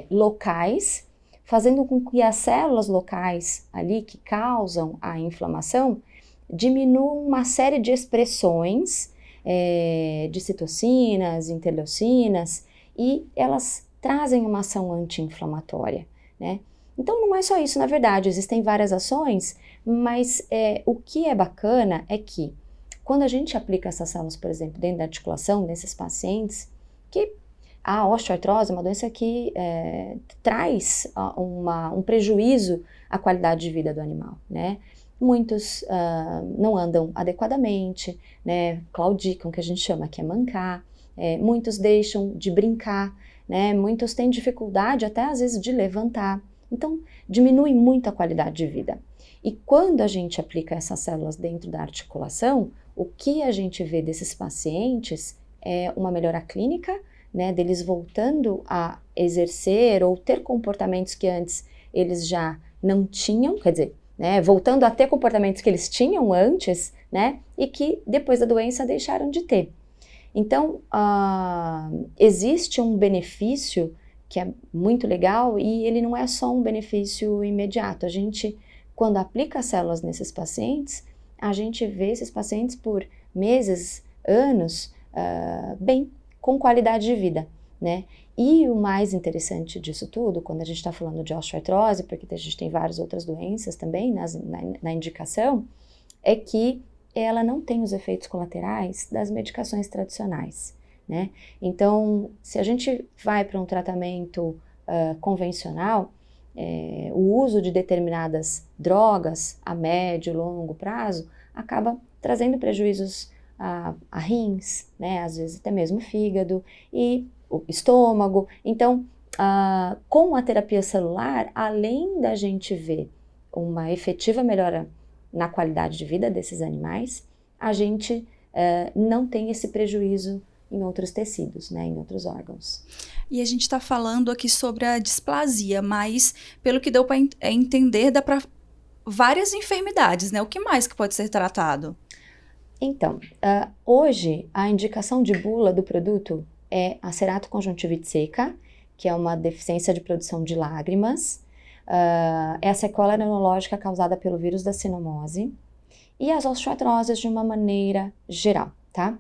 locais, fazendo com que as células locais ali que causam a inflamação diminuam uma série de expressões de citocinas, interleucinas, e elas trazem uma ação anti-inflamatória, né? Então não é só isso, na verdade, existem várias ações, mas o que é bacana é que quando a gente aplica essas células, por exemplo, dentro da articulação desses pacientes, que a osteoartrose é uma doença que traz um prejuízo à qualidade de vida do animal, né? Muitos não andam adequadamente, né? Claudicam, que a gente chama, que é mancar, muitos deixam de brincar, né? Muitos têm dificuldade até às vezes de levantar, então diminui muito a qualidade de vida. E quando a gente aplica essas células dentro da articulação, o que a gente vê desses pacientes é uma melhora clínica, né? Deles voltando a exercer ou ter comportamentos que antes eles já não tinham, quer dizer, né, voltando a ter comportamentos que eles tinham antes, né, e que depois da doença deixaram de ter. Então, existe um benefício que é muito legal e ele não é só um benefício imediato. A gente, quando aplica células nesses pacientes, a gente vê esses pacientes por meses, anos, bem, com qualidade de vida, né? E o mais interessante disso tudo, quando a gente está falando de osteoartrose, porque a gente tem várias outras doenças também na indicação, é que ela não tem os efeitos colaterais das medicações tradicionais, né? Então, se a gente vai para um tratamento convencional, o uso de determinadas drogas a médio e longo prazo acaba trazendo prejuízos a rins, né? Às vezes até mesmo fígado e o estômago. Então, com a terapia celular, além da gente ver uma efetiva melhora na qualidade de vida desses animais, a gente não tem esse prejuízo em outros tecidos, né, em outros órgãos. E a gente está falando aqui sobre a displasia, mas pelo que deu para entender, dá para várias enfermidades, né? O que mais que pode ser tratado? Então, hoje a indicação de bula do produto é a ceratoconjuntivite seca, que é uma deficiência de produção de lágrimas, é a sequela imunológica causada pelo vírus da sinomose e as osteoartroses de uma maneira geral, tá?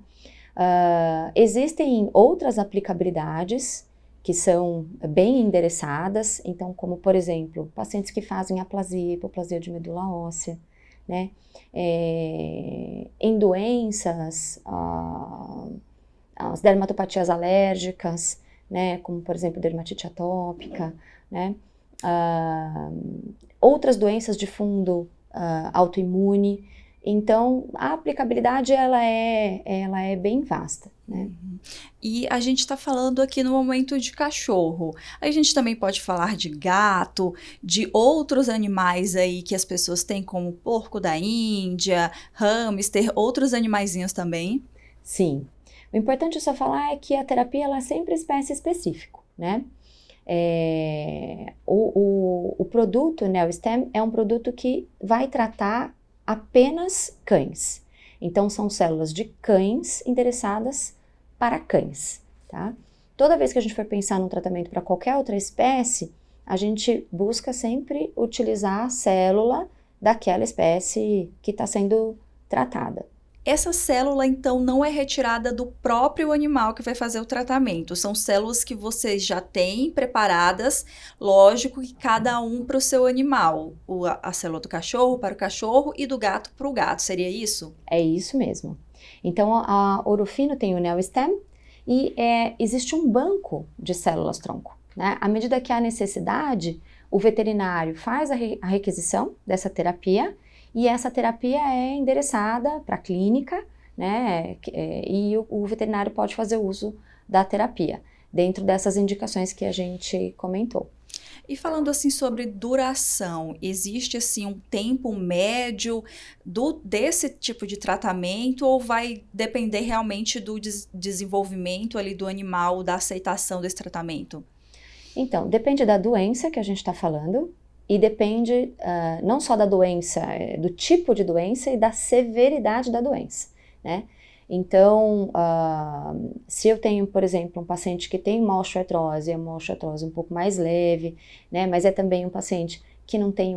Existem outras aplicabilidades que são bem endereçadas, então como por exemplo, pacientes que fazem aplasia, hipoplasia de medula óssea, né? Em doenças, as dermatopatias alérgicas, né? Como por exemplo dermatite atópica, né? Outras doenças de fundo autoimune. Então, a aplicabilidade ela é bem vasta, né? E a gente está falando aqui no momento de cachorro. A gente também pode falar de gato, de outros animais aí que as pessoas têm, como porco da Índia, hamster, outros animaizinhos também. Sim. O importante só falar é que a terapia ela é sempre espécie específico, né? O produto NeoStem é um produto que vai tratar apenas cães. Então, são células de cães endereçadas para cães, tá? Toda vez que a gente for pensar num tratamento para qualquer outra espécie, a gente busca sempre utilizar a célula daquela espécie que está sendo tratada. Essa célula, então, não é retirada do próprio animal que vai fazer o tratamento. São células que vocês já têm preparadas, lógico que cada um para o seu animal. A célula do cachorro para o cachorro e do gato para o gato, seria isso? É isso mesmo. Então, a Orofino tem o NeoStem e existe um banco de células-tronco, né? À medida que há necessidade, o veterinário faz a requisição dessa terapia. E essa terapia é endereçada para a clínica, né? E o veterinário pode fazer uso da terapia, dentro dessas indicações que a gente comentou. E falando assim sobre duração, existe assim um tempo médio desse tipo de tratamento ou vai depender realmente do desenvolvimento ali do animal, da aceitação desse tratamento? Então, depende da doença que a gente está falando. E depende não só da doença, do tipo de doença e da severidade da doença, né? Então, se eu tenho, por exemplo, um paciente que tem uma osteoartrose, é uma osteoartrose um pouco mais leve, né? Mas é também um paciente que não tem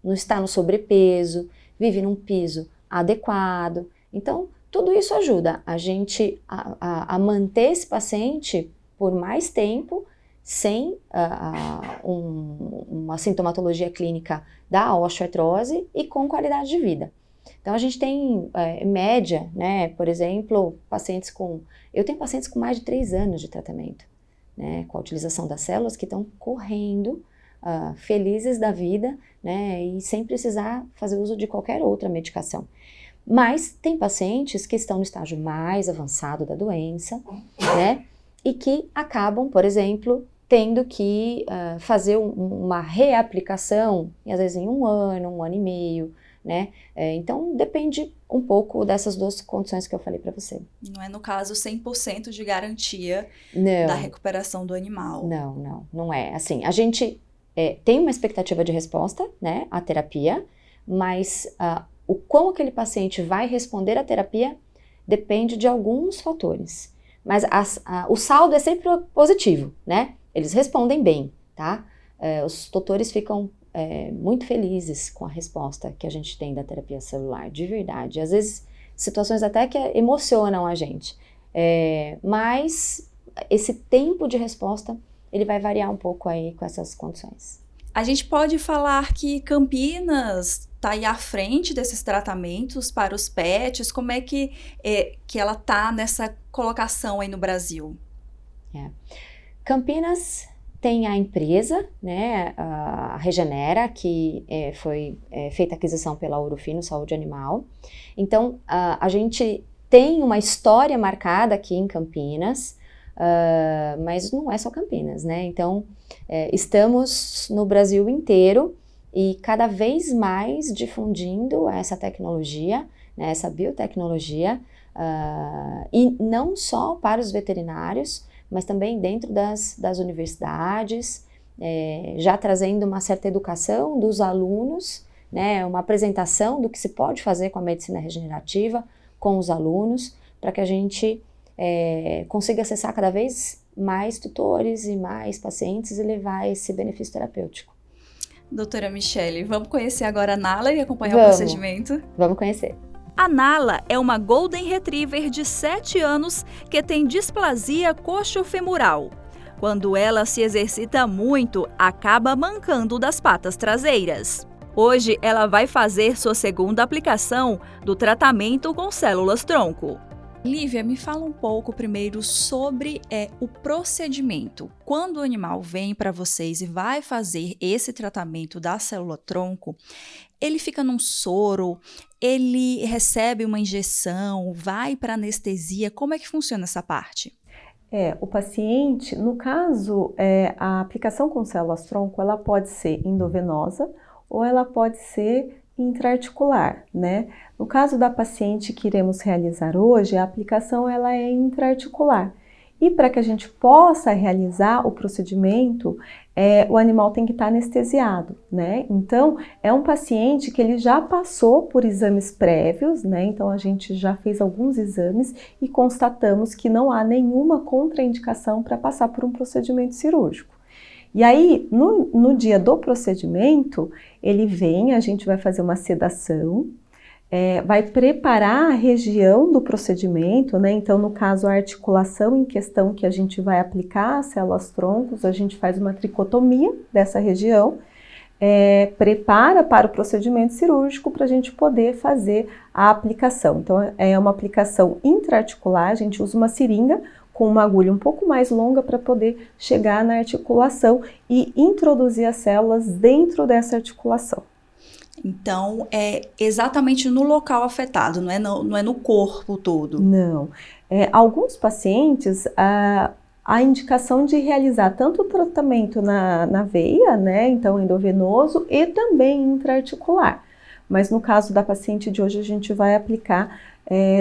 não está no sobrepeso, vive num piso adequado. Então, tudo isso ajuda a gente a manter esse paciente por mais tempo, sem uma sintomatologia clínica da osteoartrose e com qualidade de vida. Então, a gente tem média, né? Por exemplo, eu tenho pacientes com mais de 3 anos de tratamento, né? Com a utilização das células que estão correndo, felizes da vida, né? E sem precisar fazer uso de qualquer outra medicação. Mas tem pacientes que estão no estágio mais avançado da doença, né? E que acabam, por exemplo, tendo que fazer uma reaplicação, e às vezes em 1 ano, 1 ano e meio, né? Então, depende um pouco dessas 2 condições que eu falei para você. Não é, no caso, 100% de garantia da recuperação do animal. Não é. Assim, a gente tem uma expectativa de resposta, né, à terapia, mas o como aquele paciente vai responder à terapia depende de alguns fatores. Mas o saldo é sempre positivo, né? Eles respondem bem, tá? Os tutores ficam muito felizes com a resposta que a gente tem da terapia celular, de verdade. Às vezes, situações até que emocionam a gente. Mas esse tempo de resposta, ele vai variar um pouco aí com essas condições. A gente pode falar que Campinas está aí à frente desses tratamentos para os pets. Como é que ela está nessa colocação aí no Brasil? Campinas tem a empresa, né, a Regenera, que foi feita a aquisição pela Orofino Saúde Animal. Então, a gente tem uma história marcada aqui em Campinas, mas não é só Campinas, né? Então, estamos no Brasil inteiro e cada vez mais difundindo essa tecnologia, né, essa biotecnologia, e não só para os veterinários, mas também dentro das universidades, já trazendo uma certa educação dos alunos, né, uma apresentação do que se pode fazer com a medicina regenerativa com os alunos, para que a gente consiga acessar cada vez mais tutores e mais pacientes e levar esse benefício terapêutico. Doutora Michele, vamos conhecer agora a Nala e acompanhar o procedimento? Vamos conhecer. A Nala é uma Golden Retriever de 7 anos que tem displasia coxofemoral. Quando ela se exercita muito, acaba mancando das patas traseiras. Hoje, ela vai fazer sua segunda aplicação do tratamento com células-tronco. Lívia, me fala um pouco primeiro sobre o procedimento. Quando o animal vem para vocês e vai fazer esse tratamento da célula-tronco, ele fica num soro, ele recebe uma injeção, vai para anestesia, como é que funciona essa parte? O paciente, no caso, a aplicação com células-tronco, ela pode ser endovenosa ou ela pode ser intraarticular, né? No caso da paciente que iremos realizar hoje, a aplicação ela é intraarticular. E para que a gente possa realizar o procedimento, o animal tem que estar anestesiado, né? Então, é um paciente que ele já passou por exames prévios, né? Então, a gente já fez alguns exames e constatamos que não há nenhuma contraindicação para passar por um procedimento cirúrgico. E aí, no dia do procedimento, ele vem, a gente vai fazer uma sedação, vai preparar a região do procedimento, né? Então, no caso, a articulação em questão que a gente vai aplicar as células-troncos, a gente faz uma tricotomia dessa região, prepara para o procedimento cirúrgico para a gente poder fazer a aplicação. Então, é uma aplicação intraarticular, a gente usa uma seringa com uma agulha um pouco mais longa para poder chegar na articulação e introduzir as células dentro dessa articulação. Então, é exatamente no local afetado, não é no corpo todo? Não. Alguns pacientes, a indicação de realizar tanto o tratamento na veia, né, então endovenoso, e também intraarticular. Mas no caso da paciente de hoje, a gente vai aplicar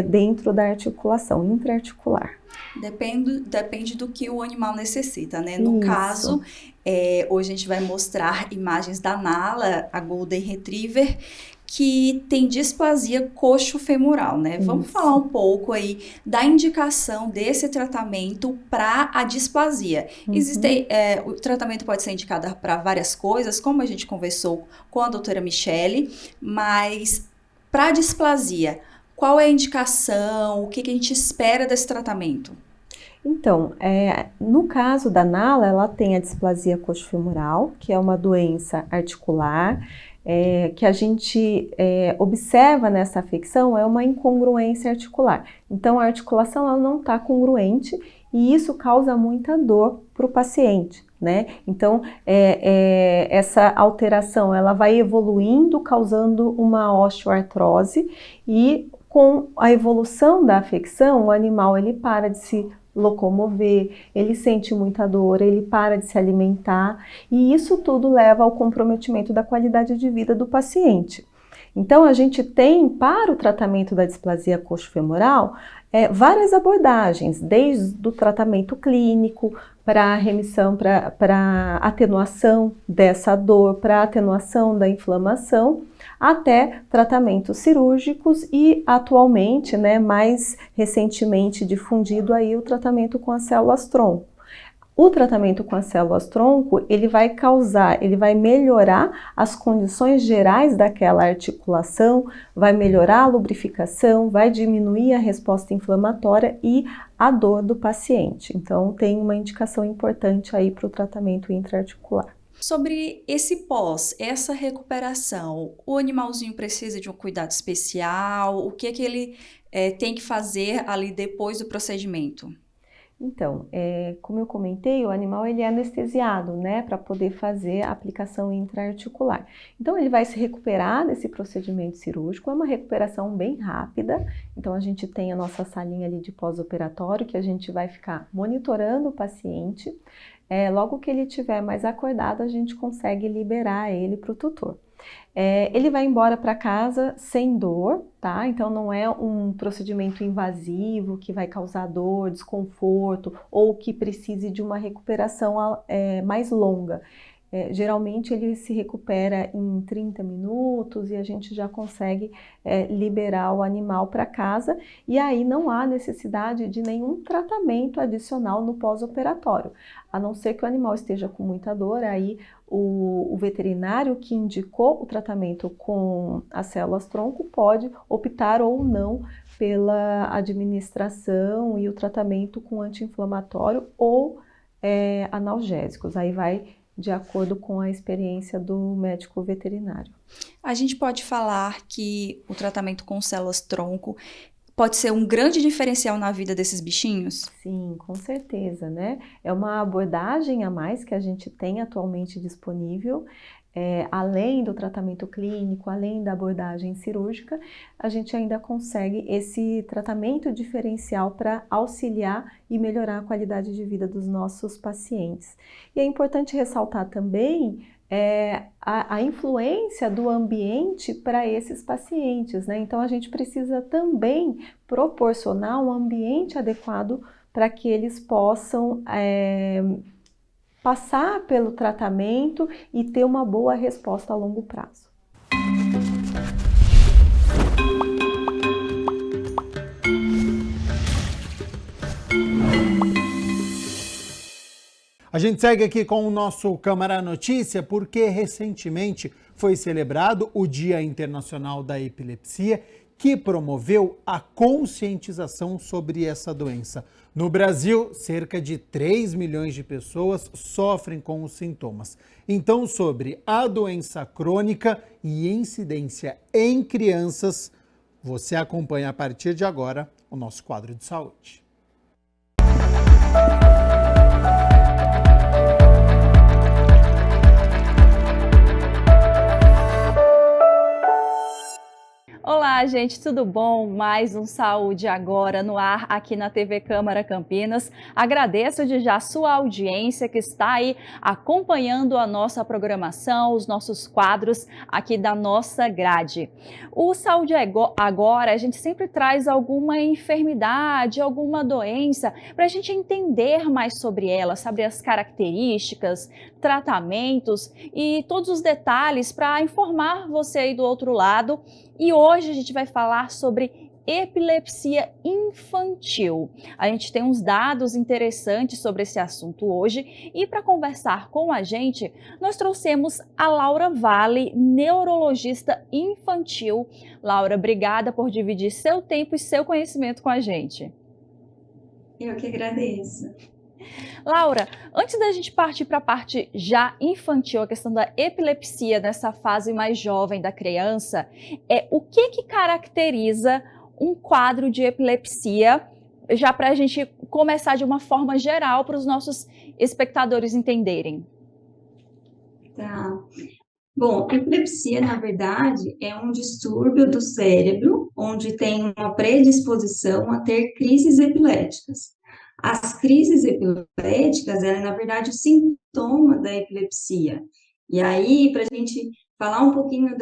dentro da articulação, intraarticular. Depende do que o animal necessita, né? No caso, hoje a gente vai mostrar imagens da Nala, a Golden Retriever, que tem displasia coxofemoral, né? Vamos falar um pouco aí da indicação desse tratamento para a displasia. O tratamento pode ser indicado para várias coisas, como a gente conversou com a doutora Michele, mas para a displasia, qual é a indicação, o que a gente espera desse tratamento? Então, no caso da Nala, ela tem a displasia coxofemoral, que é uma doença articular, que a gente observa nessa afecção é uma incongruência articular. Então, a articulação ela não está congruente e isso causa muita dor para o paciente, né? Então, essa alteração ela vai evoluindo, causando uma osteoartrose e com a evolução da afecção, o animal ele para de se locomover, ele sente muita dor, ele para de se alimentar e isso tudo leva ao comprometimento da qualidade de vida do paciente. Então, a gente tem para o tratamento da displasia coxofemoral várias abordagens, desde o tratamento clínico, para a remissão, para atenuação dessa dor, para atenuação da inflamação, até tratamentos cirúrgicos e atualmente, né, mais recentemente difundido aí o tratamento com as células-tronco. O tratamento com as células-tronco, ele vai melhorar as condições gerais daquela articulação, vai melhorar a lubrificação, vai diminuir a resposta inflamatória e a dor do paciente. Então, tem uma indicação importante aí para o tratamento intraarticular. Sobre esse essa recuperação, o animalzinho precisa de um cuidado especial? O que ele tem que fazer ali depois do procedimento? Então, como eu comentei, o animal ele é anestesiado, né, para poder fazer a aplicação intraarticular. Então, ele vai se recuperar desse procedimento cirúrgico, é uma recuperação bem rápida. Então, a gente tem a nossa salinha ali de pós-operatório, que a gente vai ficar monitorando o paciente. Logo que ele estiver mais acordado, a gente consegue liberar ele para o tutor. Ele vai embora para casa sem dor, tá? Então não é um procedimento invasivo que vai causar dor, desconforto ou que precise de uma recuperação mais longa. geralmente ele se recupera em 30 minutos e a gente já consegue liberar o animal para casa, e aí não há necessidade de nenhum tratamento adicional no pós-operatório, a não ser que o animal esteja com muita dor. Aí o veterinário que indicou o tratamento com as células-tronco pode optar ou não pela administração e o tratamento com anti-inflamatório ou analgésicos. Aí vai de acordo com a experiência do médico veterinário. A gente pode falar que o tratamento com células-tronco pode ser um grande diferencial na vida desses bichinhos? Sim, com certeza, né? É uma abordagem a mais que a gente tem atualmente disponível. Além do tratamento clínico, além da abordagem cirúrgica, a gente ainda consegue esse tratamento diferencial para auxiliar e melhorar a qualidade de vida dos nossos pacientes. E é importante ressaltar também a influência do ambiente para esses pacientes, né? Então a gente precisa também proporcionar um ambiente adequado para que eles possam passar pelo tratamento e ter uma boa resposta a longo prazo. A gente segue aqui com o nosso Câmara Notícia porque recentemente foi celebrado o Dia Internacional da Epilepsia, que promoveu a conscientização sobre essa doença. No Brasil, cerca de 3 milhões de pessoas sofrem com os sintomas. Então, sobre a doença crônica e incidência em crianças, você acompanha a partir de agora o nosso quadro de saúde. Olá, gente, tudo bom? Mais um Saúde Agora no ar aqui na TV Câmara Campinas. Agradeço de já a sua audiência que está aí acompanhando a nossa programação, os nossos quadros aqui da nossa grade. O Saúde Agora, a gente sempre traz alguma enfermidade, alguma doença, para a gente entender mais sobre ela, saber as características, tratamentos e todos os detalhes para informar você aí do outro lado. E hoje a gente vai falar sobre epilepsia infantil. A gente tem uns dados interessantes sobre esse assunto hoje e para conversar com a gente, nós trouxemos a Laura Vale, neurologista infantil. Laura, obrigada por dividir seu tempo e seu conhecimento com a gente. Eu que agradeço. Laura, antes da gente partir para a parte já infantil, a questão da epilepsia nessa fase mais jovem da criança, o que caracteriza um quadro de epilepsia, já para a gente começar de uma forma geral para os nossos espectadores entenderem? Tá. Bom, epilepsia, na verdade, é um distúrbio do cérebro, onde tem uma predisposição a ter crises epiléticas. As crises epiléticas, ela é, na verdade, o sintoma da epilepsia. E aí, para a gente falar um pouquinho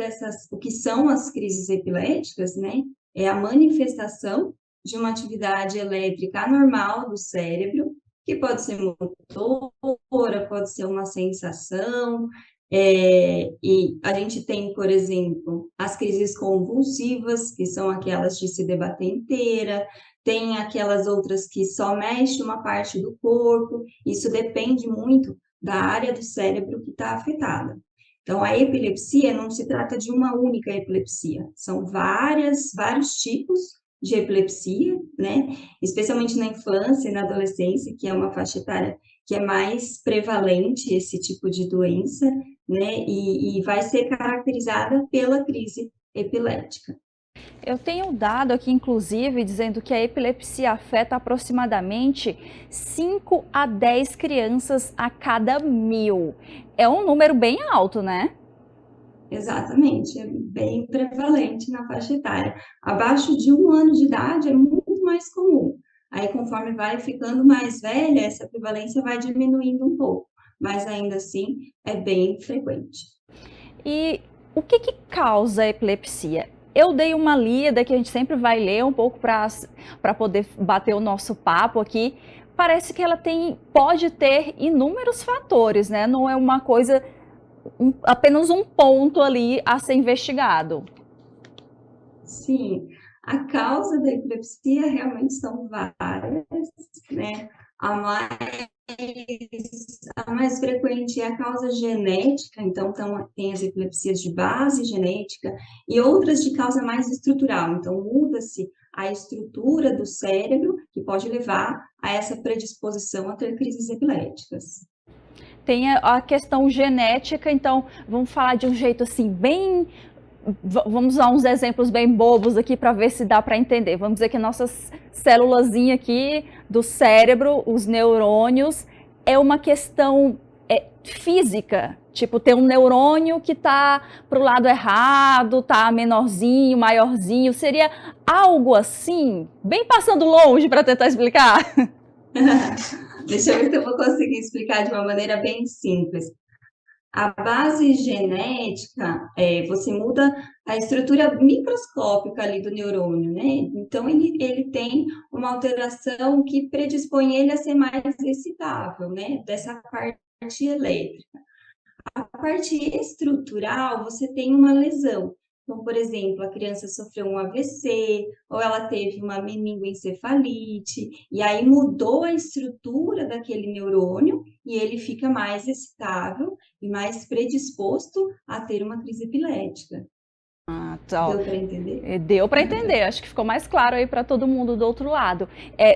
o que são as crises epiléticas, né? É a manifestação de uma atividade elétrica anormal do cérebro, que pode ser motora, pode ser uma sensação, e a gente tem, por exemplo, as crises convulsivas, que são aquelas de se debater inteira, tem aquelas outras que só mexe uma parte do corpo, isso depende muito da área do cérebro que está afetada. Então, a epilepsia não se trata de uma única epilepsia, são vários tipos de epilepsia, né? Especialmente na infância e na adolescência, que é uma faixa etária que é mais prevalente esse tipo de doença, né? E vai ser caracterizada pela crise epilética. Eu tenho um dado aqui, inclusive, dizendo que a epilepsia afeta aproximadamente 5 a 10 crianças a cada 1000. É um número bem alto, né? Exatamente, é bem prevalente na faixa etária. Abaixo de 1 ano de idade é muito mais comum. Aí, conforme vai ficando mais velha, essa prevalência vai diminuindo um pouco, mas ainda assim é bem frequente. E o que causa a epilepsia? Eu dei uma lida que a gente sempre vai ler um pouco para poder bater o nosso papo aqui. Parece que ela pode ter inúmeros fatores, né? Não é uma coisa apenas um ponto ali a ser investigado. Sim, a causa da epilepsia realmente são várias, né? A mais frequente é a causa genética, então tem as epilepsias de base genética e outras de causa mais estrutural. Então, muda-se a estrutura do cérebro, que pode levar a essa predisposição a ter crises epiléticas. Tem a questão genética, então vamos falar de um jeito assim bem... Vamos usar uns exemplos bem bobos aqui para ver se dá para entender. Vamos dizer que nossas célulazinhas aqui do cérebro, os neurônios, é uma questão física. Tipo, tem um neurônio que está para o lado errado, está menorzinho, maiorzinho. Seria algo assim, bem passando longe para tentar explicar? Deixa eu ver se eu vou conseguir explicar de uma maneira bem simples. A base genética, você muda a estrutura microscópica ali do neurônio, né? Então, ele tem uma alteração que predispõe ele a ser mais excitável, né? Dessa parte elétrica. A parte estrutural, você tem uma lesão. Então, por exemplo, a criança sofreu um AVC, ou ela teve uma meningoencefalite, e aí mudou a estrutura daquele neurônio, e ele fica mais excitável e mais predisposto a ter uma crise epilética. Tá. Deu para entender? Deu para entender, acho que ficou mais claro aí para todo mundo do outro lado.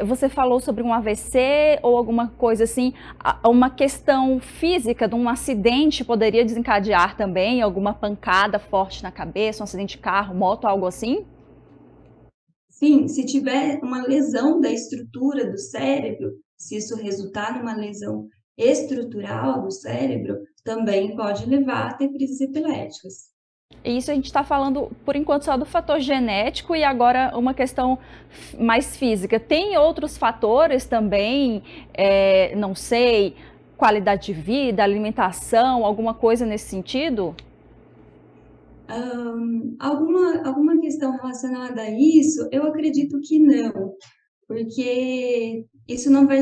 Você falou sobre um AVC ou alguma coisa assim, uma questão física de um acidente poderia desencadear também alguma pancada forte na cabeça, um acidente de carro, moto, algo assim? Sim, se tiver uma lesão da estrutura do cérebro, se isso resultar numa lesão estrutural do cérebro, também pode levar a ter crises epiléticas. Isso a gente está falando, por enquanto, só do fator genético e agora uma questão mais física. Tem outros fatores também, não sei, qualidade de vida, alimentação, alguma coisa nesse sentido? Alguma questão relacionada a isso, eu acredito que não, porque isso não vai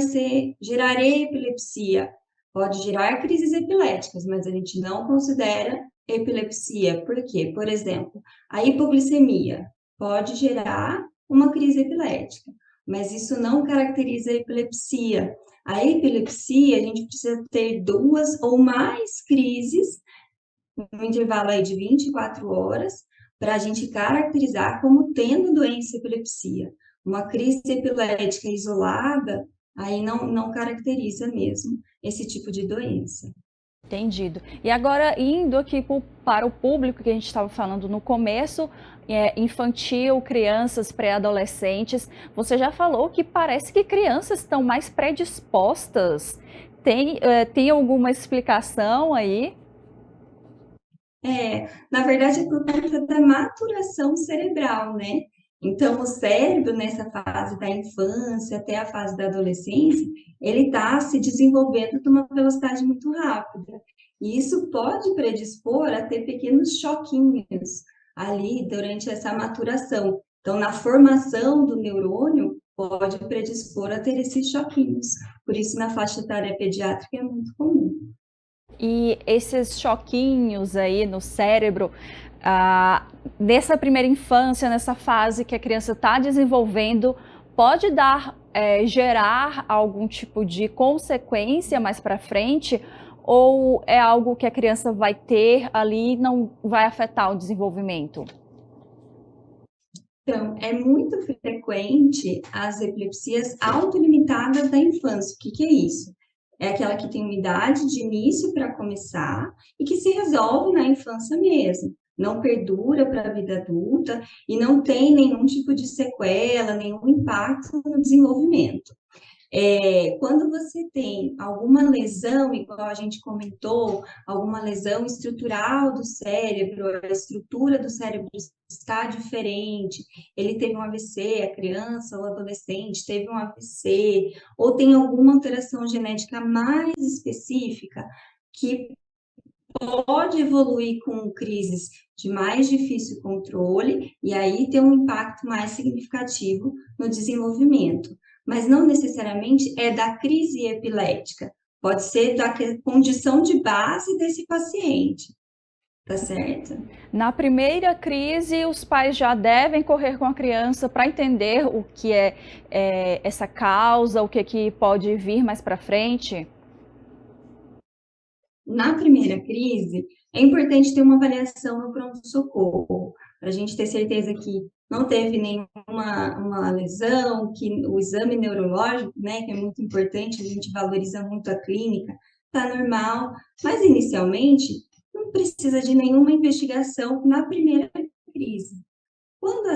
gerar epilepsia. Pode gerar crises epiléticas, mas a gente não considera epilepsia. Por quê? Por exemplo, a hipoglicemia pode gerar uma crise epilética, mas isso não caracteriza a epilepsia. A epilepsia, a gente precisa ter 2 ou mais crises no intervalo aí de 24 horas para a gente caracterizar como tendo doença epilepsia. Uma crise epilética isolada, aí não caracteriza mesmo esse tipo de doença. Entendido. E agora, indo aqui para o público que a gente estava falando no começo, infantil, crianças, pré-adolescentes, você já falou que parece que crianças estão mais predispostas. Tem alguma explicação aí? Na verdade, é por conta da maturação cerebral, né? Então, o cérebro, nessa fase da infância até a fase da adolescência, ele está se desenvolvendo de uma velocidade muito rápida. E isso pode predispor a ter pequenos choquinhos ali durante essa maturação. Então, na formação do neurônio, pode predispor a ter esses choquinhos. Por isso, na faixa etária pediátrica é muito comum. E esses choquinhos aí no cérebro, nessa primeira infância, nessa fase que a criança está desenvolvendo, pode gerar algum tipo de consequência mais para frente, ou é algo que a criança vai ter ali e não vai afetar o desenvolvimento? Então, é muito frequente as epilepsias autolimitadas da infância. O que é isso? É aquela que tem uma idade de início para começar e que se resolve na infância mesmo. Não perdura para a vida adulta e não tem nenhum tipo de sequela, nenhum impacto no desenvolvimento. Quando você tem alguma lesão, igual a gente comentou, alguma lesão estrutural do cérebro, a estrutura do cérebro está diferente, ele teve um AVC, a criança ou adolescente teve um AVC, ou tem alguma alteração genética mais específica que pode evoluir com crises de mais difícil controle e aí ter um impacto mais significativo no desenvolvimento. Mas não necessariamente é da crise epilética. pode ser da condição de base desse paciente. Tá certo? Na primeira crise, os pais já devem correr com a criança para entender o que é essa causa, o que pode vir mais para frente? Na primeira crise, é importante ter uma avaliação no pronto-socorro, para a gente ter certeza que não teve nenhuma lesão, que o exame neurológico, né, que é muito importante, a gente valoriza muito a clínica, está normal, mas inicialmente não precisa de nenhuma investigação na primeira crise. Quando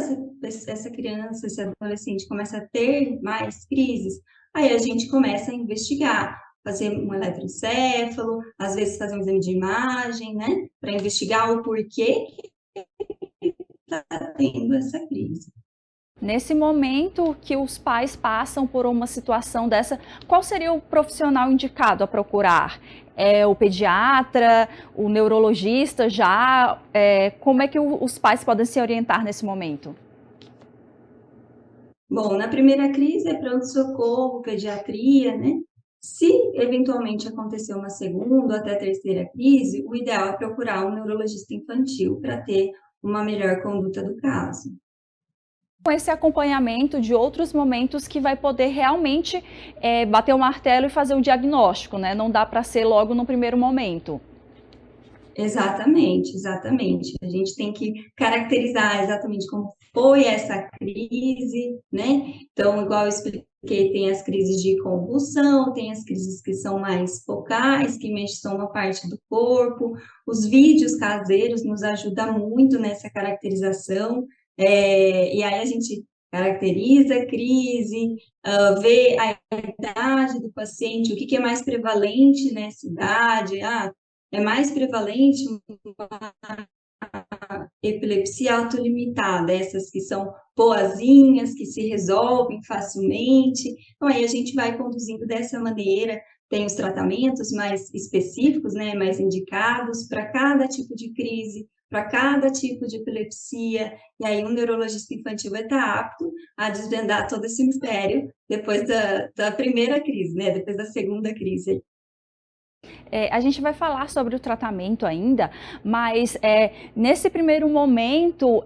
essa criança, esse adolescente começa a ter mais crises, aí a gente começa a investigar, fazer um eletroencefalo, às vezes fazer um exame de imagem, né, para investigar o porquê que está tendo essa crise. Nesse momento que os pais passam por uma situação dessa, qual seria o profissional indicado a procurar? É o pediatra, o neurologista já? Como é que os pais podem se orientar nesse momento? Bom, na primeira crise é pronto-socorro, pediatria, né? Se eventualmente acontecer uma segunda ou até terceira crise, o ideal é procurar um neurologista infantil para ter uma melhor conduta do caso. Com esse acompanhamento de outros momentos que vai poder realmente bater o martelo e fazer o diagnóstico, né? Não dá para ser logo no primeiro momento. Exatamente, exatamente. A gente tem que caracterizar exatamente como foi essa crise, né? Então, igual eu expliquei, tem as crises de convulsão, tem as crises que são mais focais, que mexem só uma parte do corpo. Os vídeos caseiros nos ajudam muito nessa caracterização. E aí a gente caracteriza a crise, vê a idade do paciente, o que é mais prevalente nessa idade. É mais prevalente uma epilepsia autolimitada, essas que são boazinhas, que se resolvem facilmente. Então, aí a gente vai conduzindo dessa maneira. Tem os tratamentos mais específicos, né, mais indicados para cada tipo de crise, para cada tipo de epilepsia, e aí um neurologista infantil vai estar apto a desvendar todo esse mistério depois da primeira crise, né, depois da segunda crise. A gente vai falar sobre o tratamento ainda, mas nesse primeiro momento,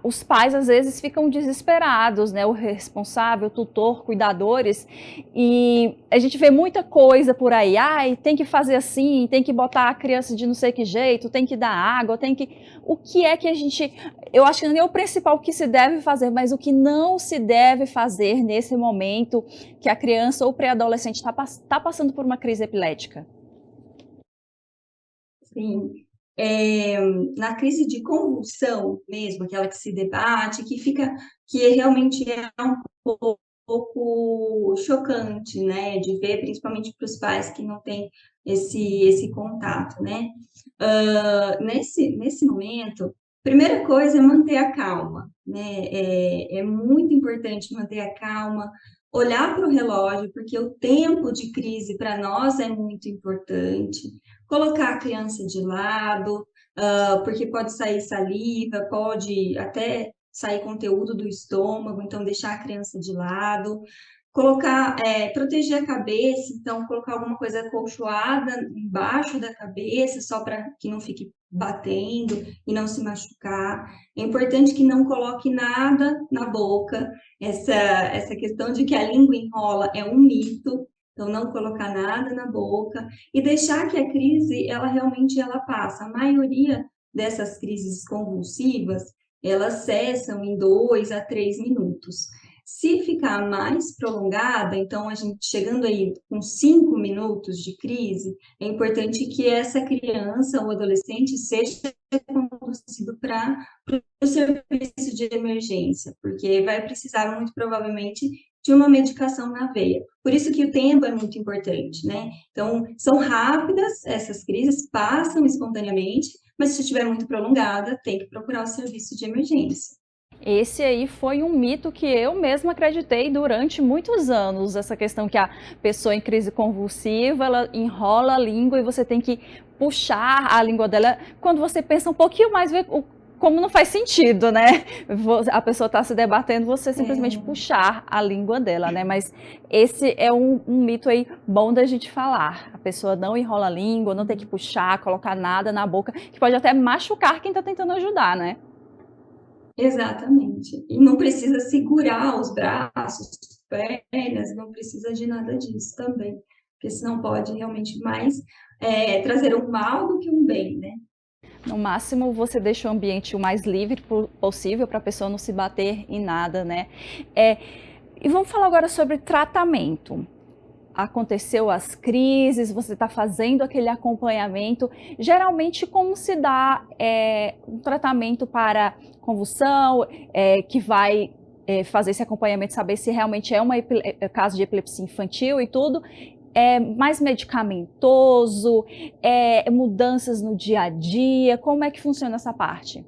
os pais às vezes ficam desesperados, né? O responsável, tutor, cuidadores, e a gente vê muita coisa por aí. Tem que fazer assim, tem que botar a criança de não sei que jeito, tem que dar água, tem que... O que é que a gente... Eu acho que não é o principal que se deve fazer, mas o que não se deve fazer nesse momento que a criança ou pré-adolescente está passando por uma crise epilética. Sim, na crise de convulsão mesmo, aquela que se debate, que realmente é um pouco chocante, né, de ver, principalmente para os pais que não têm esse contato, né. Nesse momento, primeira coisa é manter a calma, né, é muito importante manter a calma, olhar para o relógio, porque o tempo de crise para nós é muito importante, colocar a criança de lado, porque pode sair saliva, pode até sair conteúdo do estômago, então deixar a criança de lado, proteger a cabeça, então colocar alguma coisa acolchoada embaixo da cabeça, só para que não fique batendo e não se machucar. É importante que não coloque nada na boca. Essa questão de que a língua enrola é um mito, então não colocar nada na boca e deixar que a crise, ela realmente passa. A maioria dessas crises convulsivas, elas cessam em 2 a 3 minutos. Se ficar mais prolongada, então a gente chegando aí com 5 minutos de crise, é importante que essa criança ou adolescente seja conduzido para o serviço de emergência, porque vai precisar muito provavelmente de uma medicação na veia. Por isso que o tempo é muito importante, né? Então, são rápidas essas crises, passam espontaneamente, mas se estiver muito prolongada, tem que procurar o serviço de emergência. Esse aí foi um mito que eu mesma acreditei durante muitos anos, essa questão que a pessoa em crise convulsiva, ela enrola a língua e você tem que puxar a língua dela. Quando você pensa um pouquinho mais, vê como não faz sentido, né? A pessoa está se debatendo, você simplesmente puxar a língua dela, né? Mas esse é um mito aí bom da gente falar. A pessoa não enrola a língua, não tem que puxar, colocar nada na boca, que pode até machucar quem está tentando ajudar, né? Exatamente. E não precisa segurar os braços, pernas, não precisa de nada disso também, porque senão pode realmente mais trazer um mal do que um bem, né? No máximo, você deixa o ambiente o mais livre possível para a pessoa não se bater em nada, né? E vamos falar agora sobre tratamento. Aconteceu as crises, você está fazendo aquele acompanhamento. Geralmente, como se dá um tratamento para convulsão, que vai fazer esse acompanhamento, saber se realmente é caso de epilepsia infantil e tudo. É mais medicamentoso, mudanças no dia a dia, como é que funciona essa parte?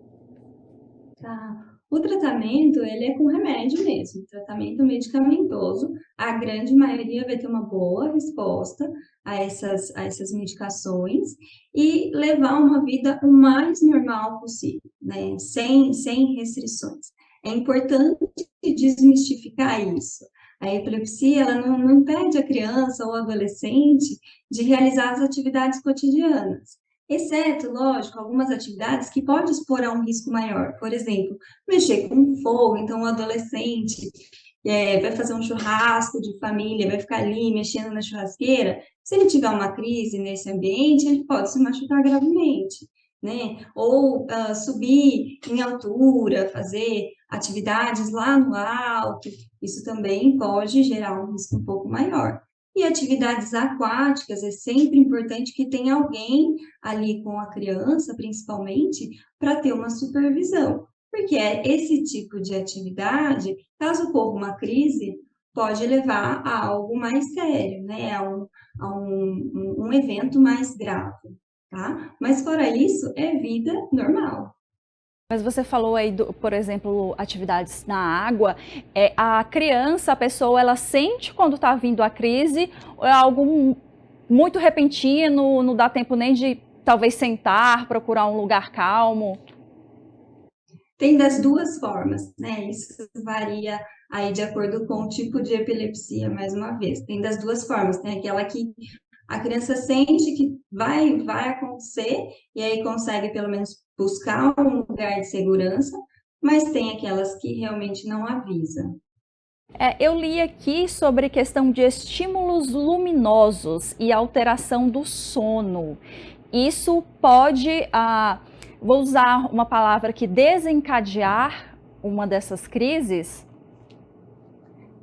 Tá. O tratamento, ele é com remédio mesmo, tratamento medicamentoso. A grande maioria vai ter uma boa resposta a essas medicações e levar uma vida o mais normal possível, né? Sem restrições. É importante desmistificar isso. A epilepsia, ela não impede a criança ou adolescente de realizar as atividades cotidianas, exceto, lógico, algumas atividades que podem expor a um risco maior. Por exemplo, mexer com fogo, então o adolescente vai fazer um churrasco de família, vai ficar ali mexendo na churrasqueira. Se ele tiver uma crise nesse ambiente, ele pode se machucar gravemente, né? Ou subir em altura, fazer atividades lá no alto, isso também pode gerar um risco um pouco maior. E atividades aquáticas, é sempre importante que tenha alguém ali com a criança, principalmente, para ter uma supervisão. Porque esse tipo de atividade, caso ocorra uma crise, pode levar a algo mais sério, né? A um evento mais grave, tá? Mas fora isso, é vida normal. Mas você falou aí, por exemplo, atividades na água. A criança, a pessoa, ela sente quando está vindo a crise, ou é algo muito repentino, não dá tempo nem de talvez sentar, procurar um lugar calmo? Tem das duas formas, né? Isso varia aí de acordo com o tipo de epilepsia, mais uma vez. Tem das duas formas, tem aquela que a criança sente que vai acontecer e aí consegue pelo menos buscar um lugar de segurança, mas tem aquelas que realmente não avisam. Eu li aqui sobre questão de estímulos luminosos e alteração do sono. Isso pode, vou usar uma palavra aqui, desencadear uma dessas crises?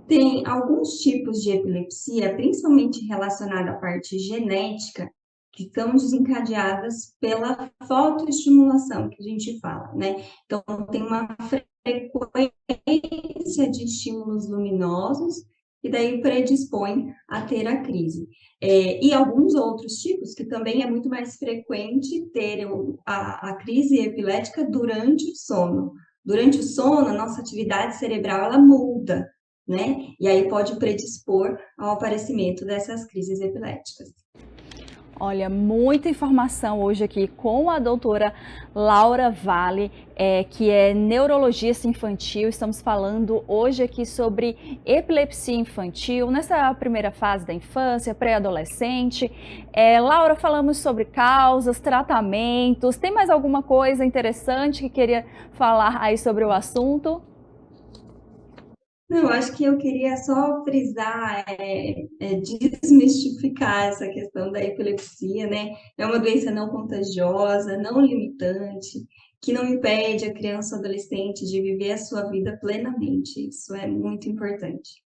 Tem alguns tipos de epilepsia, principalmente relacionada à parte genética, que estão desencadeadas pela fotoestimulação, que a gente fala, né? Então, tem uma frequência de estímulos luminosos e daí predispõe a ter a crise. E alguns outros tipos, que também é muito mais frequente ter a crise epilética durante o sono. Durante o sono, a nossa atividade cerebral, ela muda, né? E aí pode predispor ao aparecimento dessas crises epiléticas. Olha, muita informação hoje aqui com a doutora Laura Vale, que é neurologista infantil. Estamos falando hoje aqui sobre epilepsia infantil, nessa primeira fase da infância, pré-adolescente. Laura, falamos sobre causas, tratamentos. Tem mais alguma coisa interessante que queria falar aí sobre o assunto? Não, acho que eu queria só frisar, desmistificar essa questão da epilepsia, né? É uma doença não contagiosa, não limitante, que não impede a criança ou adolescente de viver a sua vida plenamente. Isso é muito importante.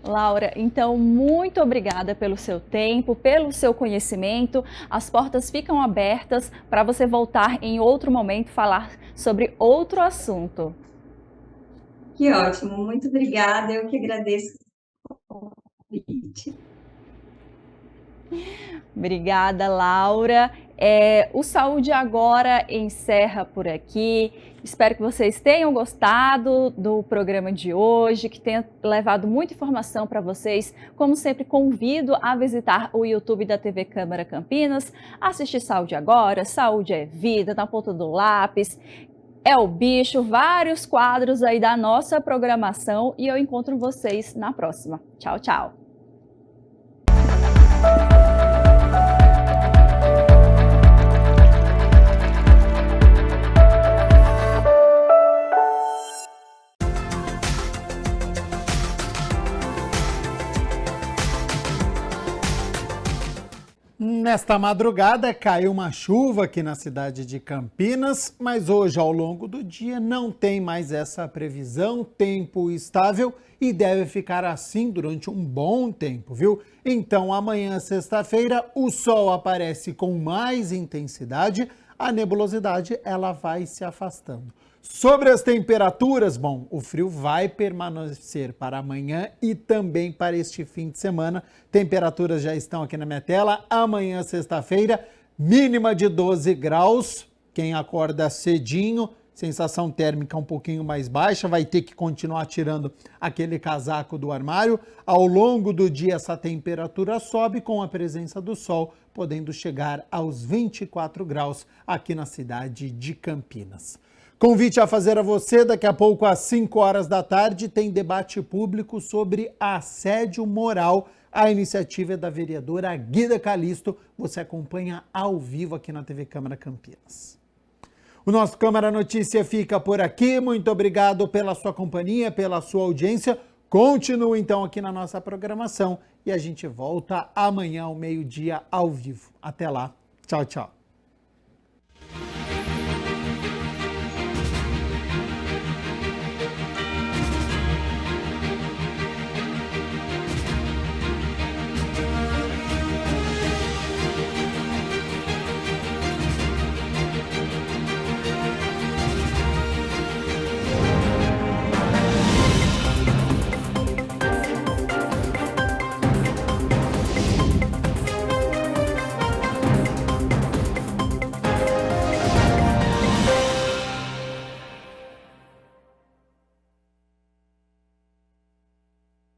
Laura, então, muito obrigada pelo seu tempo, pelo seu conhecimento. As portas ficam abertas para você voltar em outro momento falar sobre outro assunto. Que ótimo, muito obrigada, eu que agradeço o convite. Obrigada, Laura. O Saúde Agora encerra por aqui. Espero que vocês tenham gostado do programa de hoje, que tenha levado muita informação para vocês. Como sempre, convido a visitar o YouTube da TV Câmara Campinas, assistir Saúde Agora, Saúde é Vida, na ponta do lápis, É o Bicho, vários quadros aí da nossa programação e eu encontro vocês na próxima. Tchau, tchau! Nesta madrugada caiu uma chuva aqui na cidade de Campinas, mas hoje ao longo do dia não tem mais essa previsão, tempo estável e deve ficar assim durante um bom tempo, viu? Então amanhã, sexta-feira, o sol aparece com mais intensidade, a nebulosidade ela vai se afastando. Sobre as temperaturas, bom, o frio vai permanecer para amanhã e também para este fim de semana. Temperaturas já estão aqui na minha tela. Amanhã, sexta-feira, mínima de 12 graus. Quem acorda cedinho, sensação térmica um pouquinho mais baixa, vai ter que continuar tirando aquele casaco do armário. Ao longo do dia, essa temperatura sobe com a presença do sol, podendo chegar aos 24 graus aqui na cidade de Campinas. Convite a fazer a você, daqui a pouco às 5 horas da tarde tem debate público sobre assédio moral. A iniciativa é da vereadora Guida Calisto. Você acompanha ao vivo aqui na TV Câmara Campinas. O nosso Câmara Notícia fica por aqui. Muito obrigado pela sua companhia, pela sua audiência. Continue então aqui na nossa programação e a gente volta amanhã ao meio-dia ao vivo. Até lá. Tchau, tchau.